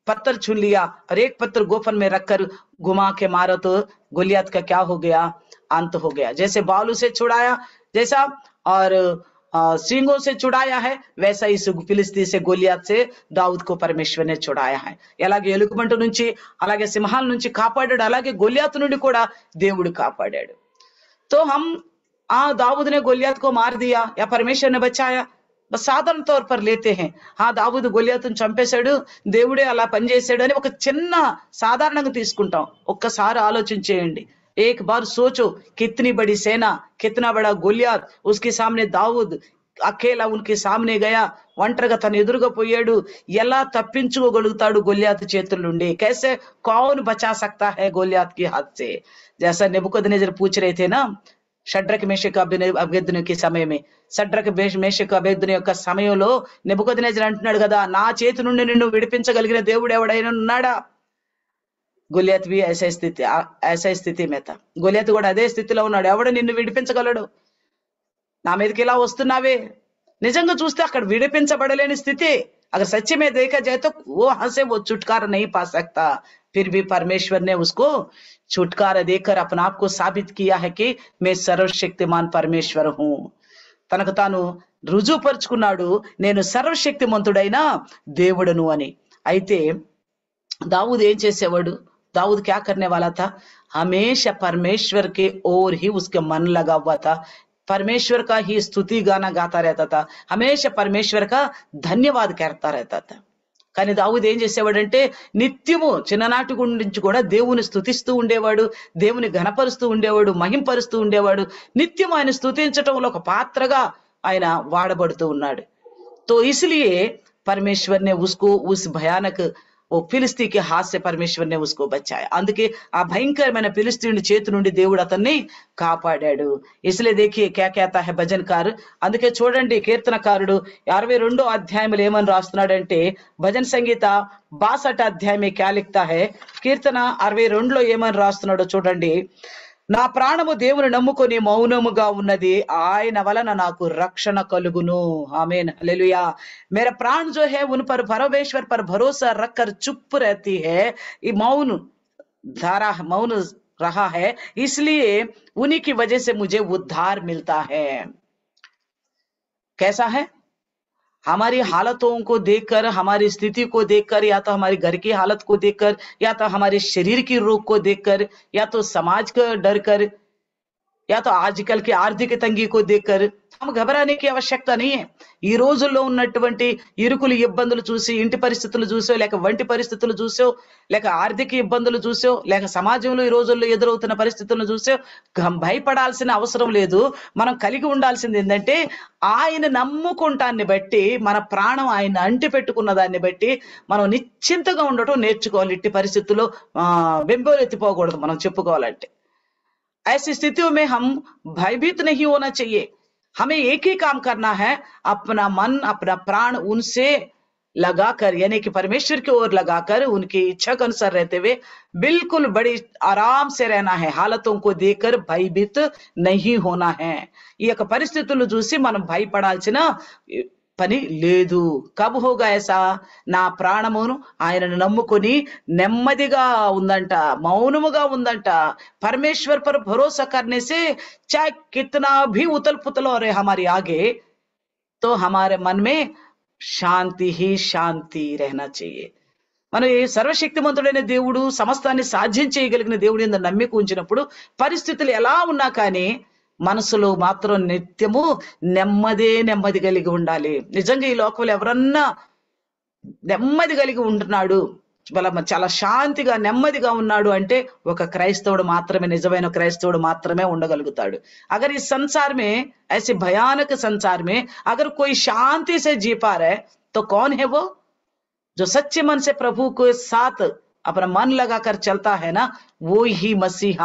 पत्थर छुन लिया और एक पत्थर गोफन में रखकर घुमा के मारा तो गोलियात का क्या हो गया? अंत हो गया. जैसे बालू से छुड़ाया जैसा और सींगों से छुड़ाया है वैसा इस फिलिस्ती से गोलियात से दाऊद को परमेश्वर ने छुड़ाया है. ఎలాగే ఎలుగుబంటు నుంచి అలాగే సింహాల నుంచి కాపాడాడు, అలాగే గొలియాతు నుండి కూడా దేవుడు కాపాడాడు. तो हम दाऊद ने गोलियात को मार दिया या परमेश्वर ने बचाया సాధారణ तौर पर लेते हैं. దావీదు గొలియాతును చంపేశాడు, దేవుడే అలా పనిచేశాడు అని ఒక చిన్న సాధారణంగా తీసుకుంటాం. ఒక్కసారి ఆలోచించేయండి, एक बार सोचो, कितनी बड़ी सेना, कितना बड़ा गोलियात, उसके सामने दाऊद అకేలా ఉనికి సామ్నే గయా, ఒంటరిగా తను ఎదురుగా పోయాడు. ఎలా తప్పించుకోగలుగుతాడు గొల్యాత్ చేతుల నుండి? कैसे कौन बचा सकता है गोलियात के हाथ से? जैसा नेबुकदनेजर पूछ रहे थे ना, షడ్రక్ మేషక్ అబేద్నెగోకి సమయమే, షడ్రక్ మేషక్ అబేద్నెగో యొక్క సమయంలో నెబుకద్నెజర్ అంటున్నాడు కదా, నా చేతి నుండి నిన్ను విడిపించగలిగిన దేవుడు ఎవడైనా ఉన్నాడా? గొలియాత్ బి ఐసా స్థితి మీద, గొలియాత్ కూడా అదే స్థితిలో ఉన్నాడు. ఎవడు నిన్ను విడిపించగలడు? నా మీదకి ఇలా వస్తున్నావే. నిజంగా చూస్తే అక్కడ విడిపించబడలేని స్థితి. अगर सच्चे में देखा जाए तो वो वहां से वो छुटकारा नहीं पा सकता. फिर भी परमेश्वर ने उसको छुटकारा देकर अपने आप को साबित किया है कि मैं सर्वशक्तिमान परमेश्वर हूं. తనకు తాను రుజువుపరుచుకున్నాడు, నేను సర్వశక్తిమంతుడైన దేవుడను అని. అయితే दाऊद ఏం చేసేవాడు? दाऊद क्या करने वाला था? हमेशा परमेश्वर के ओर ही उसका मन लगा हुआ था. परमेश्वर का ही स्तुति गाना गाता रहता था, हमेशा परमेश्वर का धन्यवाद करता रहता था. కానీ దావీదు ఏం చేసేవాడంటే నిత్యము చిన్ననాటి నుంచి కూడా దేవుని స్తుతిస్తూ ఉండేవాడు, దేవుని ఘనపరుస్తూ ఉండేవాడు, మహింపరుస్తూ ఉండేవాడు. నిత్యం ఆయన స్తుతించటంలో ఒక పాత్రగా ఆయన వాడబడుతూ ఉన్నాడు. तो इसलिए परमेश्वर ने उसको उस भयानक वो फिलिस्ती के हाथ से परमेश्वर ने उसको बचाया. అందుకే ఆ భయంకరమైన ఫిలిస్తీయుని చేతి నుండి దేవుడు అతన్ని కాపాడాడు. इसलिए देखिए क्या कहता है भजनकार. అందుకే చూడండి కీర్తనకారుడు 62వ అధ్యాయంలో ఏమని రాస్తున్నాడంటే, భజన సంగీత 62 అధ్యాయం क्या लिखता है, కీర్తన 62లో ఏమని రాస్తున్నాడో చూడండి. నా ప్రాణము దేవుని నమ్ముకొని మౌనముగా ఉన్నది, ఆయన వలన నాకు రక్షణ కలుగును. ఆమేన్, హల్లెలూయా. मेरा प्राण जो है उन पर परमेश्वर पर भरोसा रखकर चुप रहती है. ये मौन रहा है, इसलिए उन्हीं की वजह से मुझे उद्धार मिलता है. कैसा है? हमारी हालतों को देखकर, हमारी स्थिति को देखकर, या तो हमारी घर की हालत को देखकर, या तो हमारे शरीर की रोग को देखकर, या तो समाज को डर कर, या तो आजकल की आर्थिक तंगी को देखकर हम घबराने की आवश्यकता नहीं है. ఈ రోజుల్లో ఉన్నటువంటి ఇరుకులు ఇబ్బందులు చూసి, ఇంటి పరిస్థితులు చూసో, లేక వంటి పరిస్థితులు చూసో, లేక ఆర్థిక ఇబ్బందులు చూసో, లేక సమాజంలో ఈ రోజుల్లో ఎదురవుతున్న పరిస్థితులను చూసో భయపడాల్సిన అవసరం లేదు. మనం కలిగి ఉండాల్సింది ఏంటంటే, ఆయన నమ్ముకుంటాన్ని బట్టి, మన ప్రాణం ఆయన అంటి పెట్టుకున్న దాన్ని బట్టి మనం నిశ్చింతగా ఉండటం నేర్చుకోవాలి. ఇట్టి పరిస్థితుల్లో వెంబోలెత్తిపోకూడదు. మనం చెప్పుకోవాలంటే ऐसी स्थितियों में हम भयभीत नहीं होना चाहिए. हमें एक ही काम करना है, अपना मन, अपना प्राण उनसे लगाकर, यानी कि परमेश्वर की ओर लगाकर, उनकी इच्छा के अनुसार रहते हुए बिल्कुल बड़ी आराम से रहना है. हालतों को देखकर भयभीत नहीं होना है. ఈ యొక్క పరిస్థితులను చూసి మనం భయపడాల్సిన పని లేదు. కబ్ హోగా ऐसा, నా ప్రాణమును ఆయనను నమ్ముకొని నెమ్మదిగా ఉందంట, మౌనముగా ఉందంట. परमेश्वर पर भरोसा करने से चाहे कितना भी उथल पुथल हो रहे हमारे आगे, तो हमारे मन में శాంతి ही శాంతి रहना चाहिए. మనం ఈ సర్వశక్తిమంతుడైన దేవుడు, సమస్తాన్ని సాధ్యం చేయగలిగిన దేవుడు యందు నమ్మిక ఉంచినప్పుడు పరిస్థితులు ఎలా ఉన్నా కానీ మనసులో మాత్రం నిత్యము నెమ్మది కలిగి ఉండాలి. నిజంగా ఈ లోకంలో ఎవరన్నా నెమ్మది కలిగి ఉంటున్నాడు, చాలా శాంతిగా నెమ్మదిగా ఉన్నాడు అంటే ఒక క్రైస్తవుడు మాత్రమే, నిజమైన క్రైస్తవుడు మాత్రమే ఉండగలుగుతాడు. अगर इस संसार में, ऐसे भयानक संसार में अगर कोई शांति से जी पा रहा है तो कौन है वो? जो सच्चे मन से प्रभु के साथ अपना मन लगाकर चलता है ना, वो ही मसीह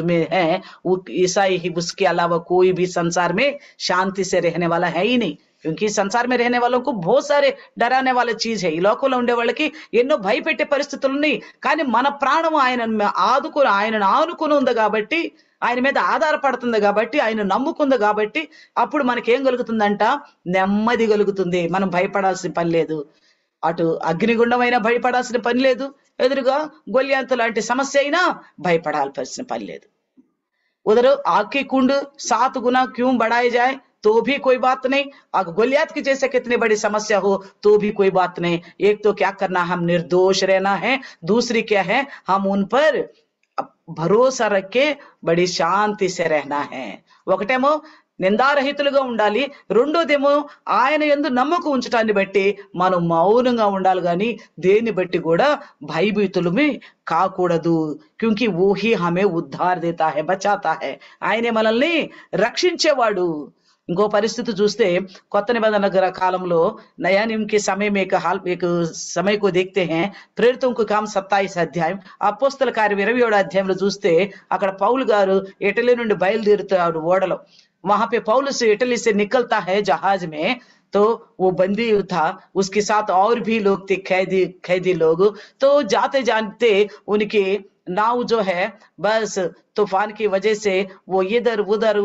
में है, वो ईसाई ही. उसके अलावा कोई भी संसार में शांति से रहने वाला है ही नहीं. क्योंकि संसार में रहने वालों को बहुत सारे डराने वाले चीज है. ఈ లోకంలో ఉండే వాళ్ళకి ఎన్నో భయపెట్టే పరిస్థితులు ఉన్నాయి. కానీ మన ప్రాణం ఆయనను ఆనుకుని ఉంది కాబట్టి, ఆయన మీద ఆధారపడుతుంది కాబట్టి, ఆయన నమ్ముకుంది కాబట్టి, అప్పుడు మనకేం కలుగుతుందంట? నెమ్మది కలుగుతుంది. మనం భయపడాల్సిన పని లేదు. అటు అగ్నిగుండమైనా భయపడాల్సిన పని లేదు, ఎదురుగా గొల్యాంతు లాంటి సమస్య అయినా భయపడాల్సిన పని లేదు. उधर आग की कुंड 7 गुना क्यों बढ़ाई जाए तो भी कोई बात नहीं, अगर गोलियत की जैसे कितनी बड़ी समस्या हो तो भी कोई बात नहीं. एक तो क्या करना, हम निर्दोष रहना है. दूसरी क्या है, हम उन पर भरोसा रख के बड़ी शांति से रहना है. ఒకటేమో నిందారహితులుగా ఉండాలి. రెండోదేమో ఆయన యందు నమ్మకం ఉంచటాన్ని బట్టి మనం మౌనంగా ఉండాలి గాని దేన్ని బట్టి కూడా భయభీతులమే కాకూడదు. క్యూంకి वो ही हमें उद्धार देता है, बचाता है. ఆయనే మనల్ని రక్షించేవాడు. ఇంకో పరిస్థితి చూస్తే కొత్త నిబంధన కాలంలో नया नियम के समय में एक समय को देखते हैं. ప్రేరితుల काम 27 అధ్యాయం, అపోస్తల కార్యం 27 అధ్యాయంలో చూస్తే అక్కడ పౌలు గారు ఇటలీ నుండి బయలుదేరుతాడు ఓడలో. वहां पे पौलुस इटली से निकलता है जहाज में, तो वो बंदी था, उसके साथ और भी लोग थे, कैदी लोग. तो जाते जानते उनके नाव जो है बस तूफान की वजह से वो इधर उधर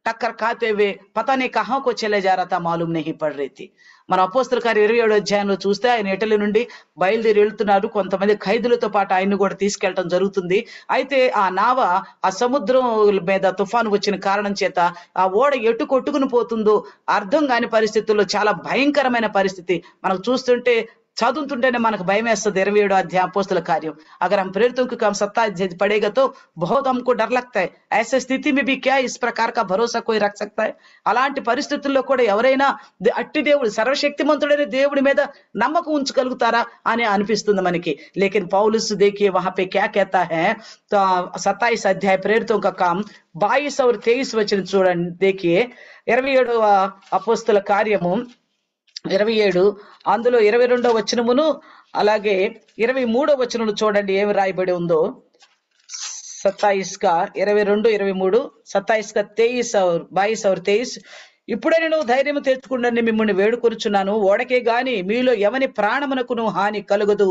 टक्कर खाते हुए पता नहीं कहां को चले जा रहा था, मालूम नहीं पड़ रही थी. మన అపోస్తల కార్యం 27 అధ్యాయంలో చూస్తే ఆయన ఇటలీ నుండి బయలుదేరి వెళ్తున్నారు. కొంతమంది ఖైదులతో పాటు ఆయన్ని కూడా తీసుకెళ్లడం జరుగుతుంది. అయితే ఆ నావ ఆ సముద్రం మీద తుఫాను వచ్చిన కారణం చేత ఆ ఓడ ఎటు కొట్టుకుని పోతుందో అర్థం కాని పరిస్థితుల్లో, చాలా భయంకరమైన పరిస్థితి. మనకు చూస్తుంటే చదువుతుంటేనే మనకు భయం వేస్తుంది. 27 अध्याय अपोस्तल कार्य. अगर हम प्रेरितों के काम 27 पढ़ेगा तो बहुत हमको डर लगता है. ऐसे स्थिति में भी क्या इस प्रकार का भरोसा कोई रख सकता है? అలాంటి పరిస్థితుల్లో కూడా ఎవరైనా అట్టి దేవుడు, సర్వశక్తిమంతుడైన దేవుడి మీద నమ్మకం ఉంచగలుగుతారా అని అనిపిస్తుంది మనకి. लेकिन पौलुस देखिए वहां पे क्या कहता है, तो 27 अध्याय प्रेरितों का काम 22 और 23 वचन చూడండి. देखिए 27వ అపోస్తల కార్యము 27 అందులో 22వ వచనమును అలాగే 23వ వచనమును చూడండి ఏమి రాయబడి ఉందో. 27 का 22 23, 27 का 23 और 22 और 23. ఇప్పుడే నేను ధైర్యం తెచ్చుకుండని మిమ్మల్ని వేడుకొరుచున్నాను. ఓడకే గాని మీలో ఎవని ప్రాణమునకును హాని కలుగదు.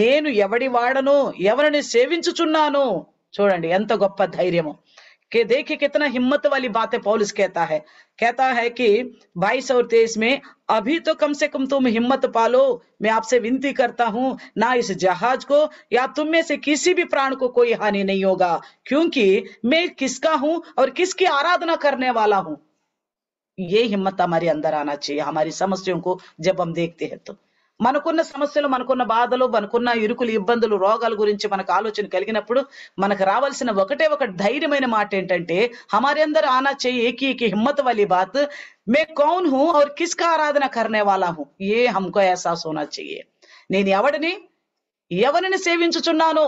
నేను ఎవడి వాడను, ఎవరిని సేవించుచున్నాను. చూడండి ఎంత గొప్ప ధైర్యము. कि देखिए कितना हिम्मत वाली बात है. पौलुस कहता है कि 22 और 23 में, अभी तो कम से कम तुम हिम्मत पालो. मैं आपसे विनती करता हूं, ना इस जहाज को या तुम में से किसी भी प्राण को कोई हानि नहीं होगा, क्योंकि मैं किसका हूं और किसकी आराधना करने वाला हूं. ये हिम्मत हमारे अंदर आना चाहिए. हमारी समस्याओं को जब हम देखते हैं तो మనకున్న సమస్యలు, మనకున్న బాధలు, మనకున్న ఇరుకులు, ఇబ్బందులు, రోగాల గురించి మనకు ఆలోచన కలిగినప్పుడు మనకు రావాల్సిన ఒకటే ఒక ధైర్యమైన మాట ఏంటంటే, हमारे अंदर आना चाहिए एक ही हिम्मत वाली बात, मैं कौन हूं और किसका आराधना करने वाला हूं. ये हमको एहसास होना चाहिए. నేను ఎవరిని సేవించుచున్నాను,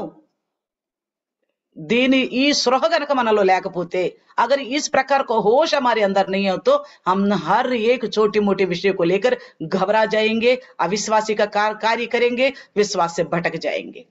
దీని ఈ స్పృహ గనక మనలో లేకపోతే, अगर इस प्रकार का होश हमारे अंदर नहीं हो तो हम हर एक छोटी मोटी विषय को लेकर घबरा जाएंगे, अविश्वासी का कार्य करेंगे, विश्वास से भटक जाएंगे.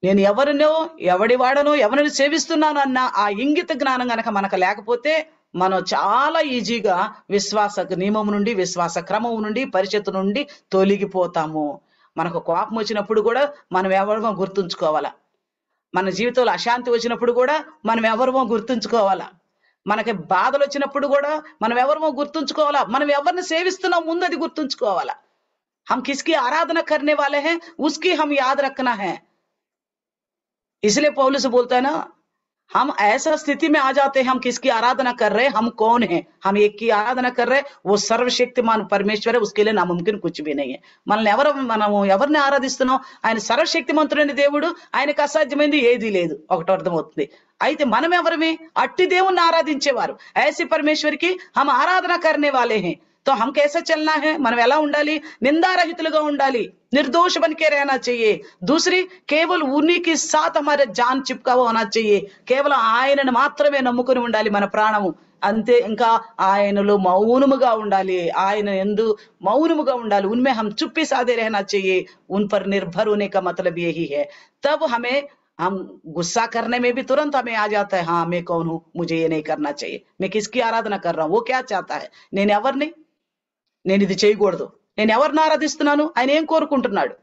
నేను ఎవరినో, ఎవడి వాడనో, ఎవరిని సేవిస్తున్నాను అన్న ఆ ఇంగిత జ్ఞానం గనక మనకు లేకపోతే మనం చాలా ఈజీగా విశ్వాస నియమం నుండి, విశ్వాస క్రమం నుండి, పరిచయం నుండి తొలగిపోతాము. మనకు కోపం వచ్చినప్పుడు కూడా మనం ఎవరినో గుర్తుంచుకోవాలా. మన జీవితంలో అశాంతి వచ్చినప్పుడు కూడా మనం ఎవరినో గుర్తుంచుకోవాలా. మనకి బాధలు వచ్చినప్పుడు కూడా మనం ఎవరినో గుర్తుంచుకోవాలా. మనం ఎవరిని సేవిస్తున్నాం ముందు అది గుర్తుంచుకోవాలా. हम किसकी आराधना करने वाले हैं उसकी हम याद रखना है. इसलिए पौलुस बोलता है ना, हम ऐसा स्थिति में आ जाते हैं, हम किसकी आराधना कर रहे हैं, हम कौन हैं. हम एक की आराधना कर रहे हैं, वो सर्वशक्तिमान परमेश्वर है, उसके लिए नामुमकिन कुछ भी नहीं है. మనము ఎవరిని ఆరాధిస్తున్నాం, ఆయన సర్వశక్తిమంతుడైన దేవుడు, ఆయనకు అసాధ్యమైంది ఏదీ లేదు. ఒకటి అర్థమవుతుంది. అయితే మనం ఎవరమే, అట్టి దేవుణ్ణి ఆరాధించేవారు. ऐसे परमेश्वर की हम आराधना करने वाले हैं. तो हम कैसे चलना है, మనం ఎలా ఉండాలి, నిందారహితులుగా ఉండాలి, निर्दोष बन के रहना चाहिए. दूसरी, केवल उन्हीं के साथ हमारे जान चिपका हुआ होना चाहिए. కేవలం ఆయనను మాత్రమే నమ్ముకొని ఉండాలి మన ప్రాణము. అంతే. ఇంకా ఆయనలో మౌనముగా ఉండాలి, ఆయన యందు మౌనముగా ఉండాలి. उनमें हम चुप्पी साधे रहना चाहिए. उन पर निर्भर होने का मतलब यही है. तब हम गुस्सा करने में भी तुरंत हमें आ जाता है, हाँ मैं कौन हूं, मुझे ये नहीं करना चाहिए, मैं किसकी आराधना कर रहा हूं, वो क्या चाहता है, నేను ఎవరిని, నేను ఇది చేయకూడదు, నేను ఎవరిని ఆరాధిస్తున్నాను, ఆయన ఏం కోరుకుంటున్నాడు.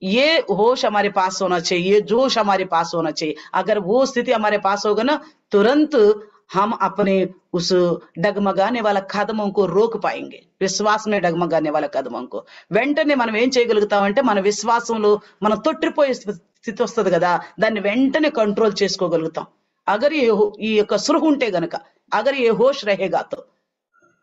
ये होश हमारे पास होना चाहिए, ये जोश हमारे पास होना चाहिए. अगर वो स्थिति हमारे पास होगा ना, तुरंत हम अपने उस डगमगाने वाला कदमों को रोक पाएंगे. విశ్వాస में डगमगाने वाला कदमों को వెంటనే మనం ఏం చేయగలుగుతామంటే, మన విశ్వాసంలో మనం తొట్టిపోయే స్థితి వస్తుంది కదా, దాన్ని వెంటనే కంట్రోల్ చేసుకోగలుగుతాం. अगर ఈ యొక్క స్పృహ ఉంటే గనక, अगर ये होश रहेगा तो.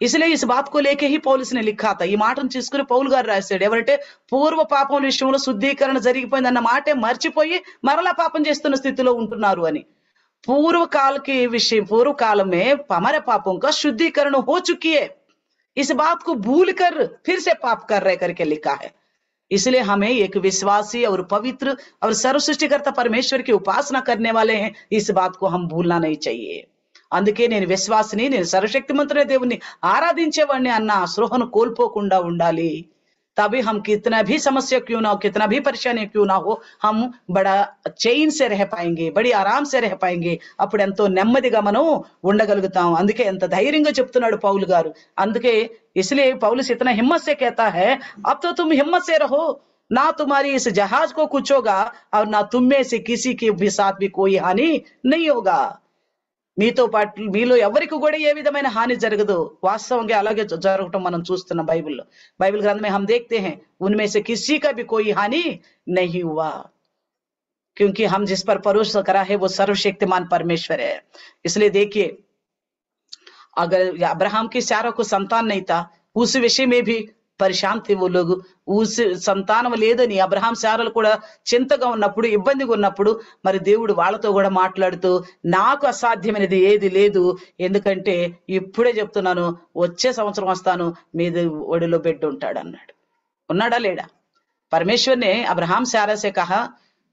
इसलिए इस बात को लेके ही पौलुस ने लिखा था. ఈ మాటను తీసుకుని పౌలు గారు రాశాడు. ఎవరంటే పూర్వ పాపం విషయంలో శుద్ధీకరణ జరిగిపోయిందన్న మాటే మర్చిపోయి మరలా పాపం చేస్తున్న స్థితిలో ఉంటున్నారు అని. पूर्व काल के विषय, पूर्व काल में हमारे पापों का शुद्धिकरण हो चुकी है, इस बात को भूल कर फिर से पाप कर रहे करके लिखा है। इसलिए हमें एक विश्वासी और पवित्र और सर्व सृष्टिकर्ता परमेश्वर की उपासना करने वाले हैं, इस बात को हम भूलना नहीं चाहिए। అందుకే నేను విశ్వాసిని, నేను సర్వశక్తిమంతుడైన దేవుణ్ణి ఆరాధించేవాడిని అన్న స్పృహను కోల్పోకుండా ఉండాలి। तभी हम कितना भी समस्या क्यों ना हो, कितना भी परेशानी क्यों ना हो, हम बड़ा चैन से रह पाएंगे, बड़ी आराम से रह पाएंगे। అప్పుడు ఎంతో నెమ్మదిగా మనం ఉండగలుగుతాం। అందుకే ఎంత ధైర్యంగా చెప్తున్నాడు పౌలు గారు। అందుకే इसलिए पौलुस इतना हिम्मत से कहता है, अब तो तुम हिम्मत से रहो, ना तुम्हारी इस जहाज को कुछ होगा और ना तुम में से किसी के भी साथ भी कोई हानि नहीं होगा। మీతో పాటు మీలో ఎవరికి కూడా ఏ విధమైన హాని జరగదు। వాస్తవంగా అలాగే జరగటం మనం చూస్తున్నాం బైబిల్లో। బైబిల్ ग्रंथ में हम देखते हैं उनमें से किसी का भी कोई हानि नहीं हुआ, क्योंकि हम जिस पर भरोसा करा है वो सर्वशक्तिमान परमेश्वर है। इसलिए देखिए, अगर अब्राहम की सारा को संतान नहीं था, उस विषय में भी పరేషాన్ थे वो लोग। उस సంతానం లేదని అబ్రహాం శారాలు కూడా చింతగా ఉన్నప్పుడు, ఇబ్బందిగా ఉన్నప్పుడు మరి దేవుడు వాళ్ళతో కూడా మాట్లాడుతూ నాకు అసాధ్యమైనది ఏది లేదు, ఎందుకంటే ఇప్పుడే చెప్తున్నాను వచ్చే సంవత్సరం వస్తాను, మీద ఒడిలో బిడ్డ ఉంటాడు అన్నాడు। ఉన్నాడా లేడా? परमेश्वर ने अब्राहम सारा से कहा,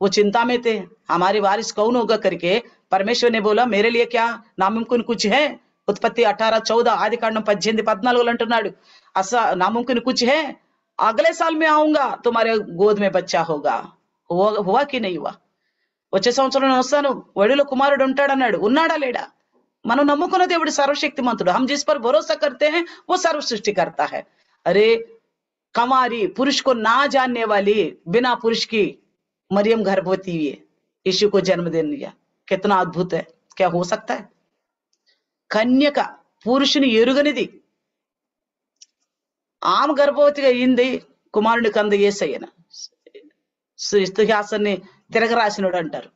वो चिंता में थे हमारी वारिस कौन होगा करके। परमेश्वर ने बोला मेरे लिए क्या नामुमकिन कुछ है। उत्पत्ति 18:14, ఆదికాండం 18:14 అంటున్నాడు, असा नामुमकिन कुछ है, अगले साल में आऊंगा, तुम्हारे गोद में बच्चा होगा। हुआ कि नहीं हुआ? వచ్చే సంవత్సరం వస్తాను, ఒడిలో కుమారుడు ఉంటాడన్నాడు। ఉన్నాడా లేడా? మనం నమ్ముకున్న దేవుడు సర్వశక్తిమంతుడు। हम जिस पर भरोसा करते हैं वो सर्व सृष्टि करता है। अरे कमारी पुरुष को ना जानने वाली, बिना पुरुष की मरियम गर्भवती हुई, यीशु को जन्म दे दिया। कितना अद्भुत है! क्या हो सकता है? కన్యక, పురుషుని ఎరుగనిది, ఆమె గర్భవతిగా అయింది, కుమారుని కంద యేసయ్యన। ఇతిహాసాన్ని తిరగరాసినోడు అంటారు।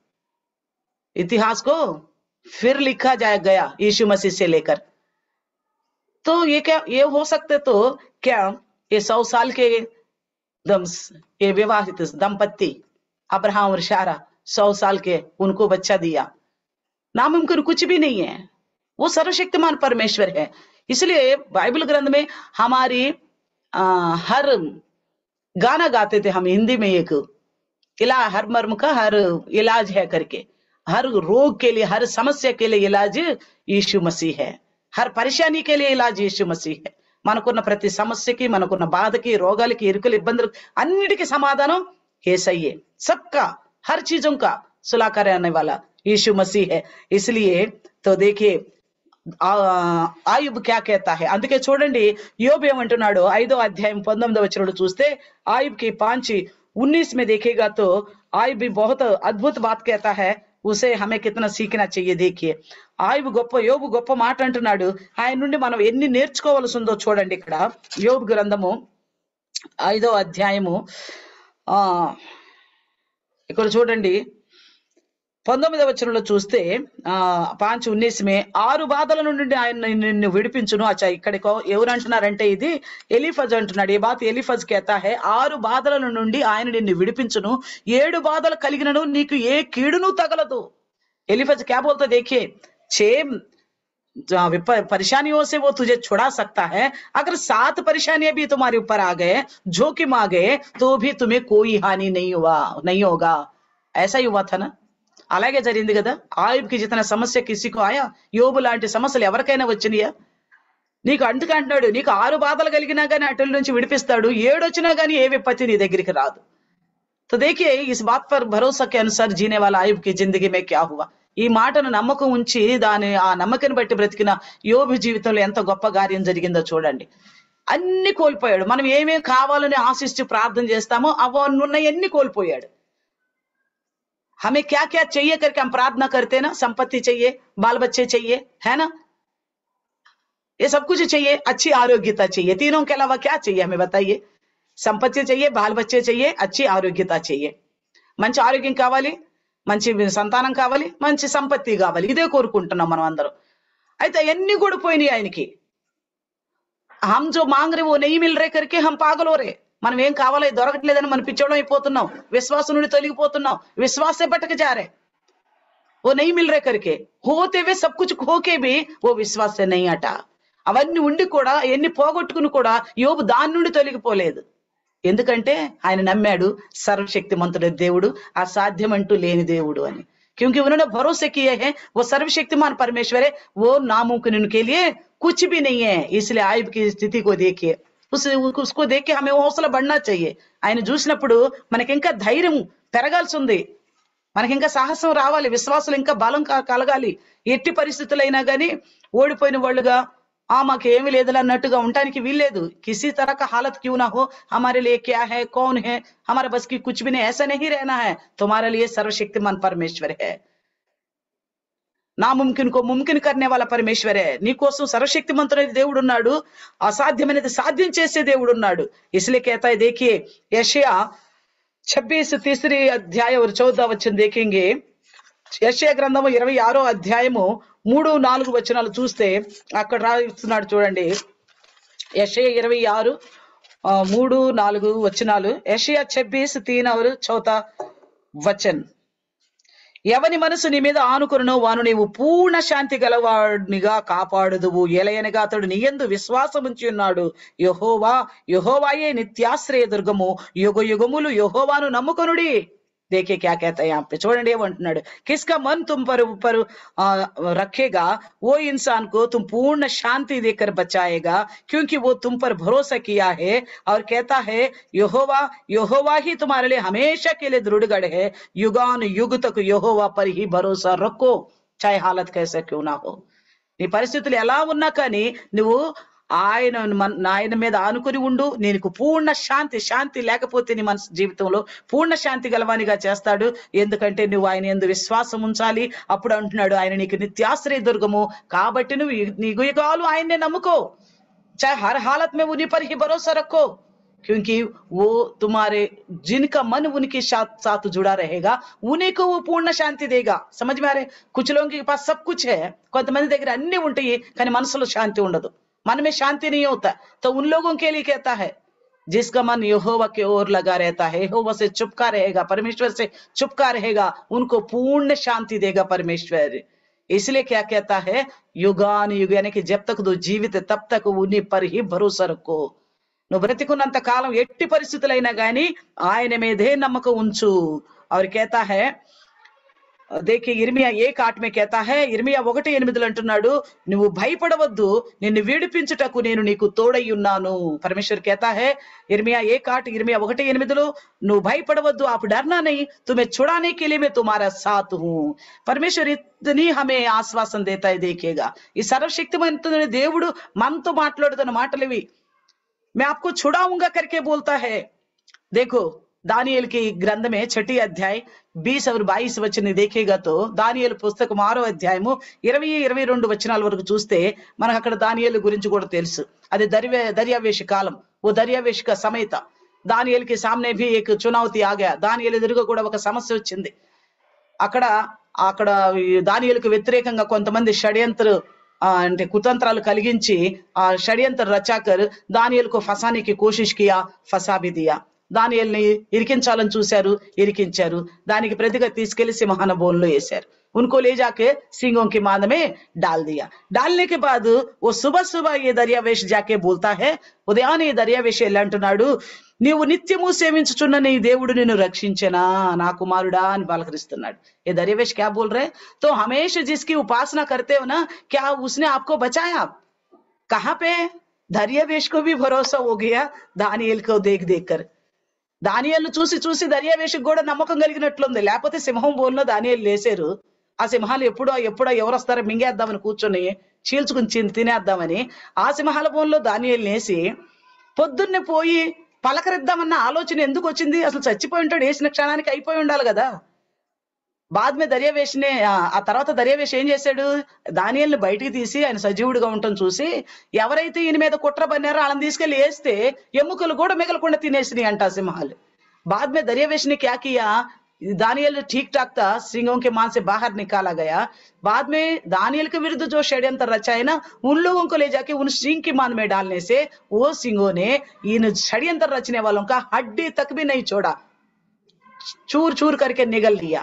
इतिहास को फिर लिखा जाया गया यीशु मसीह से लेकर। तो ये क्या ये हो सकते, तो क्या ये 100 साल के ये विवाहित दंपत्ति अब्राहम और सारा 100 साल के, उनको बच्चा दिया? नामुमकिन कुछ भी नहीं है, वो सर्वशक्तिमान परमेश्वर है। इसलिए बाइबल ग्रंथ में हमारी हर गाना गाते थे हम हिंदी में, एक हर मर्म का हर इलाज है करके। हर रोग के लिए, हर समस्या के लिए इलाज यीशु मसीह है। हर परेशानी के लिए इलाज यीशु मसीह है। మనకున్న ప్రతి సమస్యకి, మనకున్న బాధకి, రోగాలకి, ఇరుకులు, ఇబ్బందులు అన్నిటికీ సమాధానం యేసయ్యే। सबका हर चीजों का सुलह करने वाला यीशु मसीह है। इसलिए तो देखिए ఆయుబ్ క్యా कहता है, అందుకే చూడండి యోబు ఏమంటున్నాడు 5వ అధ్యాయం 19వ వచనంలో చూస్తే आयुब की 5:19 में देखेगा तो आयुब भी बहुत अद्भुत बात कहता है, उसे हमें कितना सीखना चाहिए। देखिए యోబు గొప్ప మాట అంటున్నాడు, ఆయన నుండి మనం ఎన్ని నేర్చుకోవాల్సి ఉందో చూడండి। ఇక్కడ యోబు గ్రంథము 5వ అధ్యాయము ఇక్కడ చూడండి 19వ వచనంలో చూస్తే 5:19 में 6 బాధల నుండి ఆయన నిన్ను విడిపించును। అచ్చా, ఇక్కడ ఎవరు అంటున్నారంటే ఇది ఎలీఫజ్ అంటున్నాడు। ఈ బాత్ ఎలీఫజ్ कहता है 6 బాధల నుండి ఆయన నిన్ను విడిపించును, 7 బాధలు కలిగినను నీకు ఏ కీడును తగలదు। एलिफज क्या बोलता, देखिए 6 परेशानियों से वो तुझे छुड़ा सकता है। अगर 7 परेशानियां भी तुम्हारे ऊपर आ गए, जोखिम आ गए, तो भी तुम्हें कोई हानि नहीं होगा। ऐसा ही हुआ था ना, అలాగే జరిగింది కదా। ఆయుబ్కి జితన సమస్య కిసికు ఆయా, యోబు లాంటి సమస్యలు ఎవరికైనా వచ్చినాయా? నీకు అంటున్నాడు, నీకు 6 బాధలు కలిగినా గానీ అటుల నుంచి విడిపిస్తాడు, 7 వచ్చినా గానీ ఏ విపత్తి నీ దగ్గరికి రాదు। तो देखिए इस बात पर भरोसा के अनुसार जीने वाला आयुब की जिंदगी में क्या हुआ। ఈ మాటను నమ్మకం ఉంచి దాని ఆ నమ్మకాన్ని బట్టి బ్రతికిన యోబు జీవితంలో ఎంత గొప్ప కార్యం జరిగిందో చూడండి। అన్ని కోల్పోయాడు। మనం ఏమేమి కావాలని ఆశిస్తూ ప్రార్థన చేస్తామో అవన్నీ కోల్పోయాడు। हमें क्या क्या चाहिए करके हम प्रार्थना करते हैं ना, संपत्ति चाहिए, बाल बच्चे चाहिए, है ना, ये सब कुछ चाहिए, अच्छी आरोग्यता चाहिए। तीनों के अलावा क्या चाहिए हमें बताइए? संपत्ति चाहिए, बाल बच्चे चाहिए, अच्छी आरोग्यता चाहिए। మంచి ఆరోగ్యం కావాలి, మంచి సంతానం కావాలి, మంచి సంపత్తి కావాలి, ఇదే కోరుకుంటున్నాం మనం అందరం। అయితే అన్ని కూడా పోయినాయి ఆయనకి। हम जो मांग रहे वो नहीं मिल रहे करके हम पागल हो रहे। మనం ఏం కావాలో దొరకట్లేదని మనం పిచ్చోళం అయిపోతున్నాం, విశ్వాసం నుండి తొలగిపోతున్నాం, విశ్వాసే పట్టక జారే। वो नहीं मिल रहे करके, होते हुए सब कुछ खो के भी वो विश्वास से नहीं हटा. అవన్నీ ఉండి కూడా ఎన్ని పోగొట్టుకుని కూడా యోబు దాని నుండి తొలగిపోలేదు. ఎందుకంటే ఆయన నమ్మాడు సర్వశక్తిమంతుడు దేవుడు, అసాధ్యం అంటూ లేని దేవుడు అని. क्योंकि उन्होंने भरोसे किए हैं वो सर्वशक्तिमान परमेश्वर है, वो नामुमकिन उनके लिए कुछ भी नहीं है. इसलिए आयुब की स्थिति को देखिए, उसको देख के हमें हौसला बढ़ना चाहिए. ఆయన చూసినప్పుడు మనకి ఇంకా ధైర్యం పెరగాల్సి ఉంది, మనకి ఇంకా సాహసం రావాలి, విశ్వాసం ఇంకా బలం కలగాలి. ఎట్టి పరిస్థితులైనా గానీ ఓడిపోయిన వాళ్ళుగా మాకు ఏమి లేదులే అన్నట్టుగా ఉండటానికి వీల్లేదు. किसी तरह का हालत क्यों ना हो, हमारे लिए क्या है, कौन है, हमारे बस की कुछ भी नहीं, ऐसा नहीं रहना है. तुम्हारे लिए सर्वशक्तिमान परमेश्वर है, నాముమ్కిన్ కో ముమ్కిన్ కర్నే వాళ్ళ పరమేశ్వరే. నీకోసం సర్వశక్తిమంతుడైన దేవుడు ఉన్నాడు, అసాధ్యమైనది సాధ్యం చేసే దేవుడు ఉన్నాడు. इसलिए कहता है, देखिए यशाया 26 तीसरी अध्याय और 14 वचन देखेंगे. యెషయా గ్రంథము 26వ అధ్యాయము 3-4 వచనాలు చూస్తే అక్కడ రాస్తున్నాడు చూడండి. యెషయా 26 3-4 వచనాలు. యెషయా 26 3 और 14 వచన్. ఎవని మనసు నీ మీద ఆనుకొనునో వాను నీవు పూర్ణ శాంతి గలవాడినిగా కాపాడుదువు. ఎలయనగా అతడు నీ యందు విశ్వాసం ఉంచి ఉన్నాడు. యెహోవాయే నిత్యాశ్రయ దుర్గము, యుగ యుగములు యెహోవాను నమ్ముకొనుడి. देखिए क्या कहता है यहाँ पे, చూడండి ఏమంటున్నాడు. किसका मन तुम पर रखेगा, वो इंसान को तुम पूर्ण शांति देकर बचाएगा, क्योंकि वो तुम पर भरोसा किया है. और कहता है यहोवा ही तुम्हारे लिए हमेशा के लिए दृढ़गढ़ है. युगान युग तक यहोवा पर ही भरोसा रखो, चाहे हालत कैसे क्यों ना हो. నీ పరిస్థితులు ఎలా ఉన్నా కానీ నువ్వు ఆయన మీద ఆనుకుని ఉండు. నీకు పూర్ణ శాంతి లేకపోతే నీ మనసు జీవితంలో పూర్ణ శాంతి గలవానిగా చేస్తాడు. ఎందుకంటే నువ్వు ఆయన యందు విశ్వాసం ఉంచాలి. అప్పుడు అంటున్నాడు, ఆయన నీకు నిత్యాశ్రయ దుర్గము, కాబట్టి నువ్వు నీ యుగాలు ఆయన్నే నమ్ముకో. చాహే హర్ హాలత్ మే ఉన్హీ పర్ హీ భరోసా రఖో, क्योंकि वो तुम्हारे जिनका मन उनके साथ जुड़ा रहेगा, उन्हीं को वो पूर्ण शांति देगा. समझ में आ रहे? कुछ लोगों के पास सब कुछ है, కొంతమంది దగ్గర అన్ని ఉంటాయి కానీ మనసులో శాంతి ఉండదు, मन में शांति नहीं होता. तो उन लोगों के लिए कहता है, जिसका मन यहोवा के ओर लगा रहता है, यहोवा से चुपका रहेगा, परमेश्वर से चुपका रहेगा, उनको पूर्ण शांति देगा परमेश्वर. इसलिए क्या कहता है, युगान युग, यानी कि जब तक तू जीवित तब तक उन्हीं पर ही भरोसा रखो. నువ్వు బ్రతికున్నంత కాలం ఎట్టి పరిస్థితులైనా గానీ ఆయన మీదే నమ్మకం ఉంచు. और कहता है, देखिए ఇర్మియా 1:8 में कहता है, ఇర్మియా 1:8 అంటున్నాడు, నువ్వు భయపడవద్దు, నిన్ను విడిపించుటకు నేను నీకు తోడై ఉన్నాను. परमेश्वर कहता है, इर्मिया 1:8, इर्मिया 1:8, నువ్వు భయపడవద్దు, आप डरना नहीं, तुम्हें छुड़ाने के लिए मैं तुम्हारा साथ हूं. परमेश्वर इतनी हमें आश्वासन देता है. देखिएगा, ఈ సర్వశక్తిమంతుడైన దేవుడు మనతో మాట్లాడుతున్న మాటలు ఇవి. मैं आपको छुड़ाऊंगा करके बोलता है. देखो दानिయేలు की ग्रंथ में 6ठी अध्याय 20 और 22 वचन देखेगा तो దానియేలు పుస్తకం 6వ అధ్యాయము 20-22 వచనాల వరకు చూస్తే మనకు అక్కడ దానియేలు గురించి కూడా తెలుసు. అది దర్యావేష కాలం, वो दर्यावेश का समय था. దానియేలు के सामने भी एक चुनौती आ गया. దానియేలు ఎదురుగా కూడా ఒక సమస్య వచ్చింది. అక్కడ దానియేలుకు వ్యతిరేకంగా కొంతమంది షడ్యంత్ర అంటే కుతంత్రాలు కలిగించి ఆ షడ్యంత్ర రచాకర్ దానియేలుకు ఫసానికి కోషిష్ కియా, ఫసా భీ దియా. దానియేలుని ఇరికించాలని చూశారు, ఇరికించారు. దానికి ప్రతిగా తీసుకెళ్లి సింహానబోన్లో వేశారు. उनको ले जाके सिंगों की मांद में डाल दिया. डालने के बाद वो सुबह ये दर्यावेश जाके बोलता है, ఉదయాన్నే ఈ దర్యావేష ఎలా అంటున్నాడు, నీవు నిత్యము సేవించుచున్న నీ దేవుడు నిన్ను రక్షించెనా నా కుమారుడా అని పలకరిస్తున్నాడు. ये दर्यावेश क्या बोल रहे, तो हमेशा जिसकी उपासना करते हो ना, क्या उसने आपको बचाया? कहां पे? दर्यावेश को भी भरोसा हो गया दानिయేल को देख कर. దానియేలు చూసి దర్యావేషకు కూడా నమ్మకం కలిగినట్లుంది. లేకపోతే సింహం బోన్లో దానియేలు లేసారు. ఆ సింహాలు ఎప్పుడో ఎవరు వస్తారో మింగేద్దామని కూర్చొని చీల్చుకుని తినేద్దామని ఆ సింహాల బోన్లో దానియేలు వేసి పొద్దున్నే పోయి పలకరిద్దామన్న ఆలోచన ఎందుకు వచ్చింది? అసలు చచ్చిపోయి ఉంటాడు, వేసిన క్షణానికి అయిపోయి ఉండాలి కదా. बाद में దర్యావేషనే ఆ తర్వాత దర్యావేష్ ఏం చేశాడు, దానియేలుని బయటికి తీసి ఆయన సజీవుడిగా ఉండటం చూసి ఎవరైతే ఈయన మీద కుట్ర పన్నారో వాళ్ళని తీసుకెళ్లి వేస్తే ఎముకలు కూడా మిగలకుండా తినేసినాయి అంట సింహాలు. बाद में दर्यावेश ने क्या किया, दानिయేल ठीक ठाक था, सिंहों के मां से बाहर निकाला गया. बाद में दानिయేल के विरुद्ध जो षड्यंत्र रचा है ना, उन लोगों को ले जाके उन सिंह की मांद में डालने से वो सिंहों ने इन षड्यंत्र रचने वालों का हड्डी तक भी नहीं छोड़ा, चूर चूर करके निगल लिया.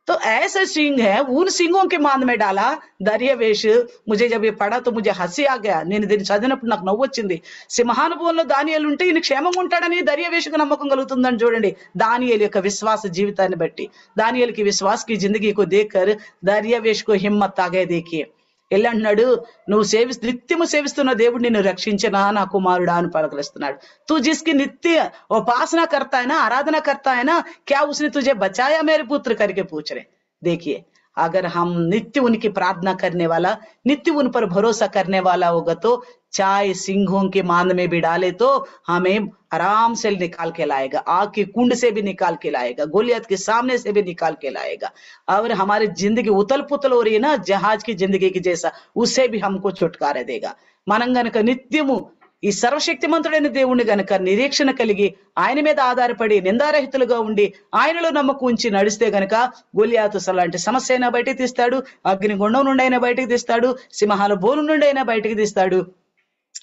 तो ऐसा सिंह है, उन सिंहों के मांद में डाला దర్యావేష్. मुझे जब ये पढ़ा तो मुझे हंसी आ गया. నేను దీన్ని చదివినప్పుడు నాకు నవ్వు వచ్చింది. సింహానుభవంలో దానియేలు ఉంటే ఈయన క్షేమంగా ఉంటాడని దర్యావేషుకు నమ్మకం కలుగుతుందని చూడండి. దానియేలు యొక్క విశ్వాస జీవితాన్ని బట్టి, దానియేలు की विश्वास की जिंदगी को देखकर దర్యావేష్ को हिम्मत आ गए. देखिए ఎల్లి అంటున్నాడు, నువ్వు నిత్యము సేవిస్తున్న దేవుడు నిన్ను రక్షించినా నా కుమారుడా అని పలకరిస్తున్నాడు. तू जिसकी नित्य उपासना करता है ना, आराधना करता है ना, क्या उसने तुझे बचाया मेरे पुत्र करके पूछ रहे. देखिए अगर हम नित्य उनकी प्रार्थना करने वाला, नित्य उन पर भरोसा करने वाला होगा तो चाहे सिंहों के मांद में भी डाले तो हमें आराम से निकाल के लाएगा, आग की कुंड से भी निकाल के लाएगा, गोलियत के सामने से भी निकाल के लाएगा. और हमारी जिंदगी उतल पुतल हो रही है ना जहाज की जिंदगी की जैसा, उससे भी हमको छुटकारा देगा. మనం గనక నిత్యము ఈ సర్వశక్తిమంతుడైన దేవుణ్ణి గనక నిరీక్షణ కలిగి ఆయన మీద ఆధారపడి నిందారహితులుగా ఉండి ఆయనలో నమ్మకం ఉంచి నడిస్తే గనక గొలియాతు లాంటి సమస్య అయినా బయటికి తీస్తాడు, అగ్నిగుండం నుండి అయినా బయటికి తీస్తాడు, సింహాల బోను నుండి అయినా బయటికి తీస్తాడు.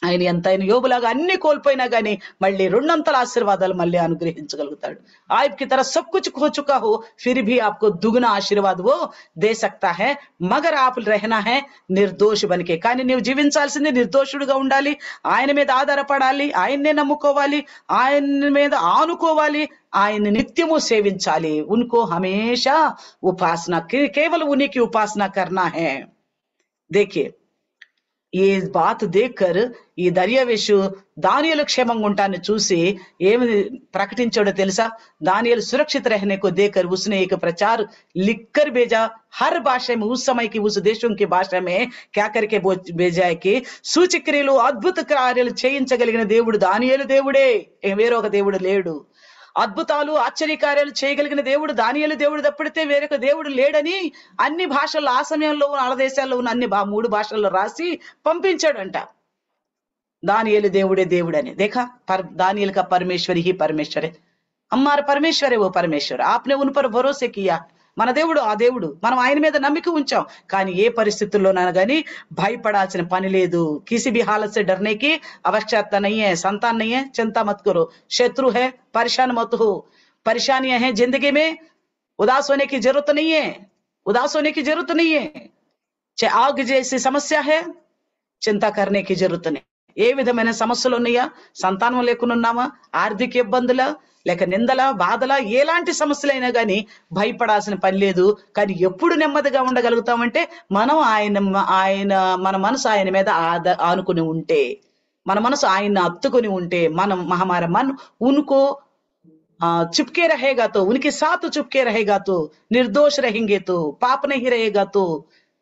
ఆయన ఎంతైనా యోబులాగా అన్ని కోల్పోయినా గానీ మళ్ళీ రెండంతల ఆశీర్వాదాలు మళ్ళీ అనుగ్రహించగలుగుతాడు. आप की तरह सब कुछ खो चुका हो फिर भी आपको दुगना आशीर्वाद वो दे सकता है, मगर आप रहना है నిర్దోషి బనికే. కానీ నీవు జీవించాల్సింది నిర్దోషుడుగా ఉండాలి, ఆయన మీద ఆధారపడాలి, ఆయన్నే నమ్ముకోవాలి, ఆయన మీద ఆనుకోవాలి, ఆయన నిత్యము సేవించాలి. उनको हमेशा उपासना, केवल उन्हीं की उपासना करना है. देखिए ఈ బాత్ దేక్కర్ ఈ దర్యావేషు దానియేలు క్షేమంగా ఉంటాన్ని చూసి ఏమి ప్రకటించాడో తెలుసా? दानियल सुरक्षित रहने को देकर उसने एक प्रचार लिखकर भेजा हर भाषा में, उस समय की उस देशों की भाषा में क्या करके भेजा है कि సూచక్రియలు అద్భుత కార్యాలు చేయించగలిగిన దేవుడు దానియేలు దేవుడే, వేరొక దేవుడు లేడు. అద్భుతాలు ఆశ్చర్యకార్యాలు చేయగలిగిన దేవుడు దానియేలు దేవుడు తప్పితే వేరొక దేవుడు లేడని అన్ని భాషల్లో ఆ సమయంలో ఆల దేశాల్లో ఉన్న అన్ని 3 భాషల్లో రాసి పంపించాడంట. दानियल దేవుడే దేవుడని. देखा दानियल का परमेश्वर ही परमेश्वर है, हमारा परमेश्वर है वो परमेश्वर. आपने उन पर भरोसे किया. మన దేవుడు ఆ దేవుడు, మనం ఆయన మీద నమ్మిక ఉంచాం. కానీ ఏ పరిస్థితుల్లోనైనా గానీ భయపడాల్సిన పని లేదు. किसी भी हालत से डरने की आवश्यकता नहीं है. संतान नहीं है, चिंता मत करो. शत्रु है, परेशान मत हो. परेशानियां हैं जिंदगी में, उदास होने की जरूरत नहीं है, उदास होने की जरूरत नहीं है. चाहे आग जैसी समस्या है, చింత करने की जरूरत नहीं. ఏ విధమైన సమస్యలు ఉన్నాయా? సంతానం లేకుండా ఉన్నామా? ఆర్థిక ఇబ్బందుల, లేక నిందల, బాధల, ఎలాంటి సమస్యలైనా గానీ భయపడాల్సిన పని లేదు. కానీ ఎప్పుడు నెమ్మదిగా ఉండగలుగుతామంటే మనం మన మనసు ఆయన మీద ఆనుకుని ఉంటే, మన మనసు ఆయన్ని అత్తుకుని ఉంటే, మనం हमारा मन उनको चुपके रहेगा तो, उनके साथ चुपके रहेगा तो, निर्दोष रहेंगे तो, पाप नहीं रहेगा तो,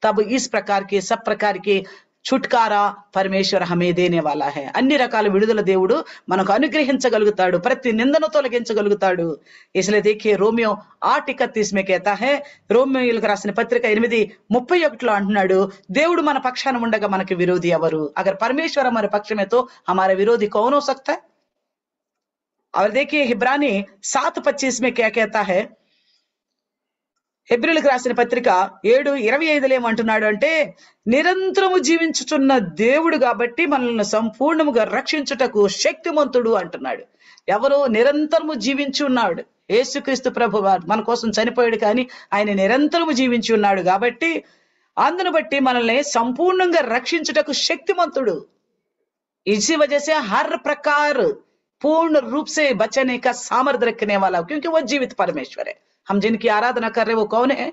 तब इस प्रकार के सब प्रकार के छुटकारा परमेश्वर हमें देने वाला है. అన్ని రకాల విడుదల దేవుడు మనకు అనుగ్రహించగలుగుతాడు, ప్రతి నిందను తొలగించగలుగుతాడు. इसलिए देखिए रोमियो 8:31 में कहता है, రోమియోలకు రాసిన పత్రిక 8:31 అంటున్నాడు, దేవుడు మన పక్షాన ఉండగా మనకి విరోధి ఎవరు? अगर परमेश्वर हमारे पक्ष में तो हमारा विरोधी कौन हो सकता है? और देखिए हिब्रानी 7:25 में क्या कहता है, హెబ్రీయులకు రాసిన పత్రిక 7:25 ఏమంటున్నాడు అంటే, నిరంతరము జీవించుచున్న దేవుడు కాబట్టి మనల్ని సంపూర్ణముగా రక్షించుటకు శక్తిమంతుడు అంటున్నాడు. ఎవరు? నిరంతరము జీవించి ఉన్నాడు యేసుక్రీస్తు ప్రభువారు మన కోసం చనిపోయాడు, కానీ ఆయన నిరంతరము జీవించి ఉన్నాడు కాబట్టి అందును బట్టి మనల్ని సంపూర్ణంగా రక్షించుటకు శక్తిమంతుడు. इसी वजह से हर प्रकार पूर्ण रूप से बचाने का सामर्थ्य रखने वाला, क्योंकि वो जीवित परमेश्वर है. हम जिनकी आराधना कर रहे वो कौन है?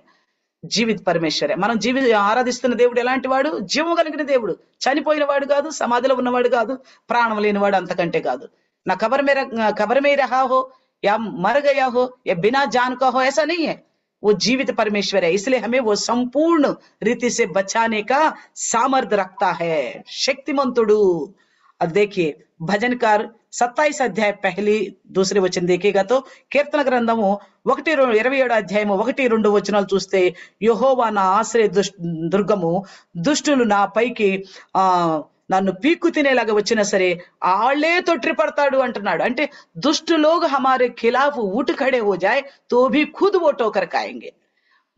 జీవిత పరమేశ్వరే. మనం ఆరాధిస్తున్న దేవుడు ఎలాంటి వాడు? జీవం కలిగిన దేవుడు, చనిపోయిన వాడు కాదు, సమాధిలో ఉన్నవాడు కాదు, ప్రాణం లేనివాడు అంతకంటే కాదు. నా खबर में रहा हो या मर गया हो या बिना जान का हो, ऐसा नहीं है. वो जीवित परमेश्वर है, इसलिए हमें वो संपूर्ण रीति से बचाने का सामर्थ्य रखता है. शक्तिमंतुడు. अब देखिए भजनकार 27 अध्याय 1-2 वचन देखिएगा तो, కీర్తన గ్రంథము 27 అధ్యాయము 1-2 వచనాలు చూస్తే, యెహోవా నా ఆశ్రయ దుర్గము, దుష్టులు నా పైకి నన్ను పీక్కు తినేలాగా వచ్చినా సరే ఆళ్లే తొట్టిపడతాడు అంటున్నాడు. అంటే दुष्ट लोग हमारे खिलाफ उठ खड़े हो जाए तो भी खुद वो ठोकर खाएंगे.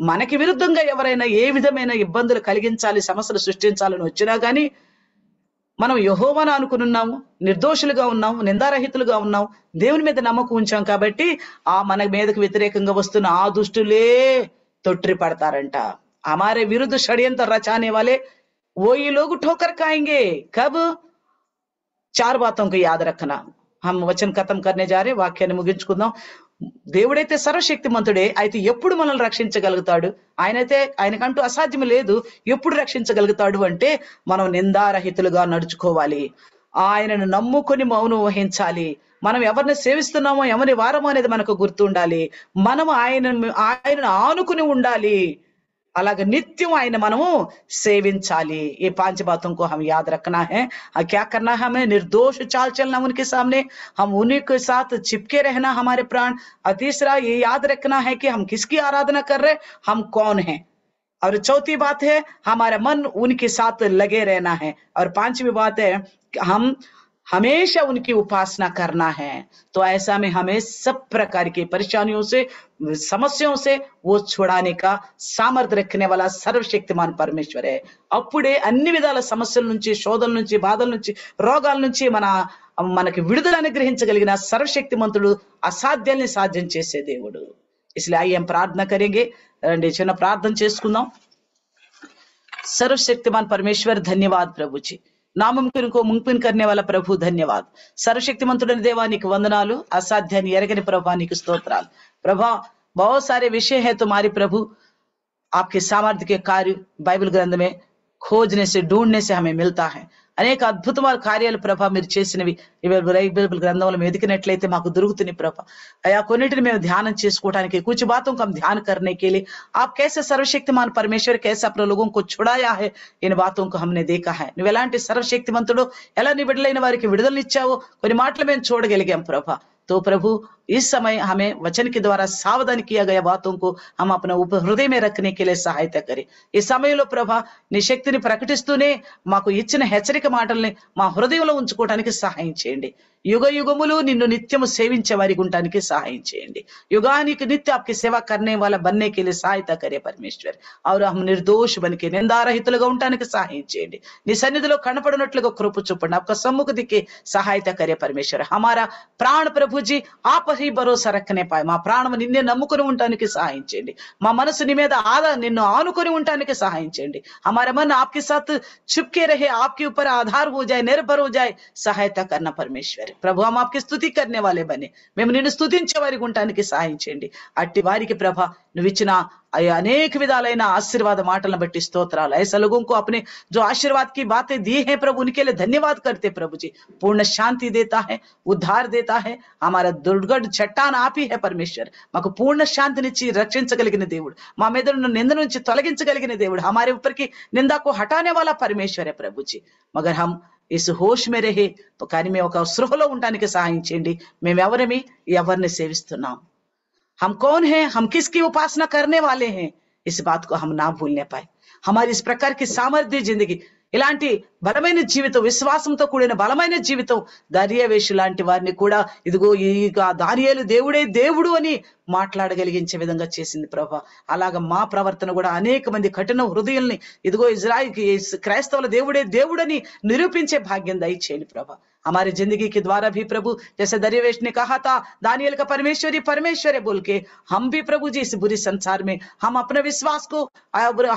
మనకి విరుద్ధంగా ఎవరైనా ఏ విధమైన ఇబ్బందులు కలిగించాలి, సమస్యలు సృష్టించాలని వచ్చినా గానీ మనం యెహోవాను అనుకున్నాము, నిర్దోషులుగా ఉన్నాము, నిందారహితులుగా ఉన్నాము, దేవుని మీద నమ్మకం ఉంచాం కాబట్టి ఆ మన మీదకు వ్యతిరేకంగా వస్తున్న ఆ దుష్టులే తొట్రి పడతారంట. हमारे विरुद्ध षड्यंत्र रचाने वाले वही लोग ठोकर खाएंगे कब? 4 बातों को याद रखना. हम वचन खत्म करने जा रहे, వాక్యాన్ని ముగించుకుందాం. దేవుడైతే సర్వశక్తిమంతుడే, అయితే ఎప్పుడు మనల్ని రక్షించగలుగుతాడు? ఆయనకంటూ అసాధ్యం లేదు. ఎప్పుడు రక్షించగలుగుతాడు అంటే మనం నిందారహితులుగా నడుచుకోవాలి, ఆయనను నమ్ముకొని మౌనం వహించాలి. మనం ఎవరిని సేవిస్తున్నామో ఎవరి వారమో అనేది మనకు గుర్తుండాలి. మనం ఆయనను ఆనుకుని ఉండాలి. అలాగే నిత్యం ఆయన మనము సేవించాలి. ये 5 बातों को हम याद रखना है. क्या करना है? हमें निर्दोष चाल चलना उनके सामने, हम उन्हीं के साथ चिपके रहना हमारे प्राण. और तीसरा ये याद रखना है कि हम किसकी आराधना कर रहे, हम कौन हैं. और चौथी बात है हमारा मन उनके साथ लगे रहना है. और 5वीं बात है हम हमेशा उनकी उपासना करना है. तो ऐसा में हमें सब प्रकार की परेशानियों से, సమస్యओं से वो छुड़ाने का సామర్థ్యం రखने वाला సర్వశక్తిమాన్ పరమేశ్వర్ है. అప్పుడే అన్ని విధాల సమస్యల నుంచి, శోధల నుంచి, బాధల నుంచి, రోగాల నుంచి మనకి విడుదల అనుగ్రహించగలిగిన సర్వశక్తిమంతుడు, అసాధ్యాన్ని సాధ్యం చేసే దేవుడు. इसलिए आइए हम प्रार्थना करेंगे. రండి చిన్న ప్రార్థన చేసుకుందాం. सर्वशक्तिमान परमेश्वर धन्यवाद प्रभु जी. नामुमकिन को मुमकिन करने वाला प्रभु धन्यवाद. सर्वशक्तिमंतुडైన దేవా నీకు వందనాలు. అసాధ్యాన్ని ఎరగని ప్రభా నీకు స్తోత్రాలు. ప్రభా बहुत सारे विषय है तुम्हारे प्रभु, आपके सामर्थ्य के कार्य बाइबल ग्रंथ में खोजने से, ढूंढने से हमें मिलता है. అనేక అద్భుతమైన కార్యాలు ప్రభా మీరు చేసినవి బైబిల్ గ్రంథంలో వెతికినట్లయితే మాకు దొరుకుతుంది ప్రభా. అయా కొన్నిటిని మేము ధ్యానం చేసుకోవడానికి, कुछ बातों को हम ध्यान करने के लिए आप कैसे सर्वशक्तिमान परमेश्वर कैसे अपने लोगों को छुड़ाया है, इन बातों को हमने देखा है. నువ్వు ఎలాంటి సర్వశక్తిమంతుడు, ఎలా నీ బిడ్డలైన వారికి విడుదలనిచ్చావో కొన్ని మాటలు మేము చూడగలిగాం ప్రభా. तो प्रभु इस समय हमें वचन के द्वारा सावधान किया गया बातों को हम अपने हृदय में रखने के लिए सहायता करें. ఈ సమయంలో ప్రభా నీ శక్తిని ప్రకటిస్తూనే మాకు ఇచ్చిన హెచ్చరిక మాటల్ని మా హృదయంలో ఉంచుకోవడానికి సహాయం చేయండి. యుగ యుగములు నిన్ను నిత్యము సేవించే వారికి ఉండడానికి సహాయం చేయండి. युगानिक नित्य आपकी सेवा करने वाला बनने के लिए सहायता करे परमेश्वर. और हम निर्दोष बनके నిందారహితులుగా ఉండడానికి సహాయం చేయండి. నీ సన్నిధిలో కనపడినట్లుగా కృప చూపండి. आपका सम्मुख दिखे सहायता करे परमेश्वर. हमारा प्राण प्रभु जी आप ही भरोसा रखने पाए, మా ప్రాణం నిన్నే నమ్ముకొని ఉండడానికి సహాయం చేయండి. మా మనసు నీ మీద నిన్ను ఆనుకొని ఉండడానికి సహాయం చేయండి. हमारा मन आपके साथ चिपके रहे, आपके ऊपर आधार हो जाए, निर्भर हो जाए, सहायता करना परमेश्वर. ప్రభు हम आपकी स्तुति करने वाले बने, మేము నిన్ను స్తుతించే వారికి ఉండడానికి సహాయం చేయండి. అట్టి వారికి ప్రభ నువ్వు ఇచ్చిన అనేక విధాలైన ఆశీర్వాద మాటలను బట్టి స్తోత్రాలు. ऐसा लोगों को अपने जो आशीर्वाद की बातें दी है प्रभु उनके लिए धन्यवाद करते प्रभु जी. पूर्ण शांति देता है, उद्धार देता है. हमारा दुर्गढ़ चट्टान आप ही है परमेश्वर. మాకు పూర్ణ శాంతినిచ్చి రక్షించగలిగిన దేవుడు, మా మీద ఉన్న నింద నుంచి తొలగించగలిగిన దేవుడు, हमारे ऊपर की निंदा को हटाने वाला परमेश्वर है प्रभु जी. मगर हम इस होश में रहे तो కానీ మేము ఒక సృహలో ఉండడానికి సహాయం చేయండి. మేము ఎవరిని సేవిస్తున్నాం, हम कौन हैं, हम किसकी उपासना करने वाले हैं, इस बात को हम ना भूलने पाए. हमारी इस प्रकार की सामर्थ्य जिंदगी, ఇలాంటి బలమైన జీవితం, విశ్వాసంతో కూడిన బలమైన జీవితం దానియేలు లాంటి వారిని కూడా ఇదిగో ఈ దానియేలు దేవుడే దేవుడు అని మాట్లాడగలిగించే విధంగా చేసింది ప్రభా. అలాగా మా ప్రవర్తన కూడా అనేక మంది కఠిన హృదయాల్ని ఇదిగో క్రైస్తవుల దేవుడే దేవుడని నిరూపించే భాగ్యం దయచేయండి ప్రభా. हमारी जिंदगी के द्वारा भी प्रभु, जैसे दरिवेश ने कहा था दानियल का परमेश्वर ही परमेश्वर है बोल के, हम भी प्रभु जी इस बुरी संसार में हम अपने विश्वास को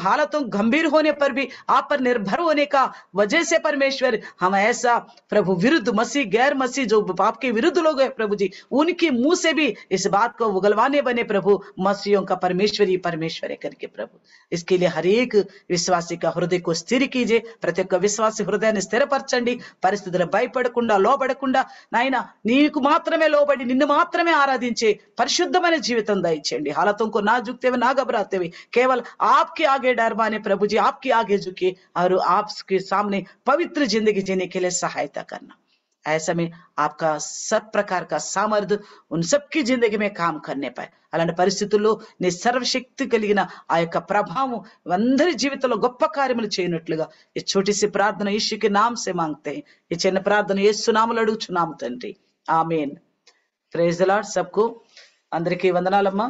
हालतों गंभीर होने पर भी आप पर निर्भर होने का वजह से परमेश्वर हम ऐसा प्रभु विरुद्ध मसीह गैर मसीह जो पाप के विरुद्ध लोग है प्रभु जी, उनके मुंह से भी इस बात को उगलवाने बने प्रभु, मसीहों का परमेश्वर ही परमेश्वर है करके प्रभु. इसके लिए हर एक विश्वासी का हृदय को स्थिर कीजिए. प्रत्येक विश्वासी हृदయాన్ని స్థిరపరచండి. పరిస్థితుల భయపడకుండా లోబడకుండా నాయన నీకు మాత్రమే లోబడి నిన్ను మాత్రమే ఆరాధించే పరిశుద్ధమైన జీవితం దయచేయండి. हालतों को ना झुकते हुए ना घबराते हुए केवल आपके आगे डर माने प्रभु जी, आपके आगे झुके और आपके सामने पवित्र जिंदगी जीने के लिए सहायता करना. ऐसा में आपका सब प्रकार का सामर्थ्य उन सबकी जिंदगी में काम करने पाए. అలాంటి పరిస్థితుల్లో నీ సర్వశక్తి కలిగిన ఆ యొక్క ప్రభావం అందరి జీవితంలో గొప్ప కార్యములు చేయనట్లుగా ఈ छोटी सी प्रार्थना यीशु के नाम से मांगते हैं. ఈ చిన్న ప్రార్థన యేసు నామములో అడుగుచున్నాము తండ్రి, ఆమేన్. Praise the lord. सबको అందరికీ వందనాలమ్మా.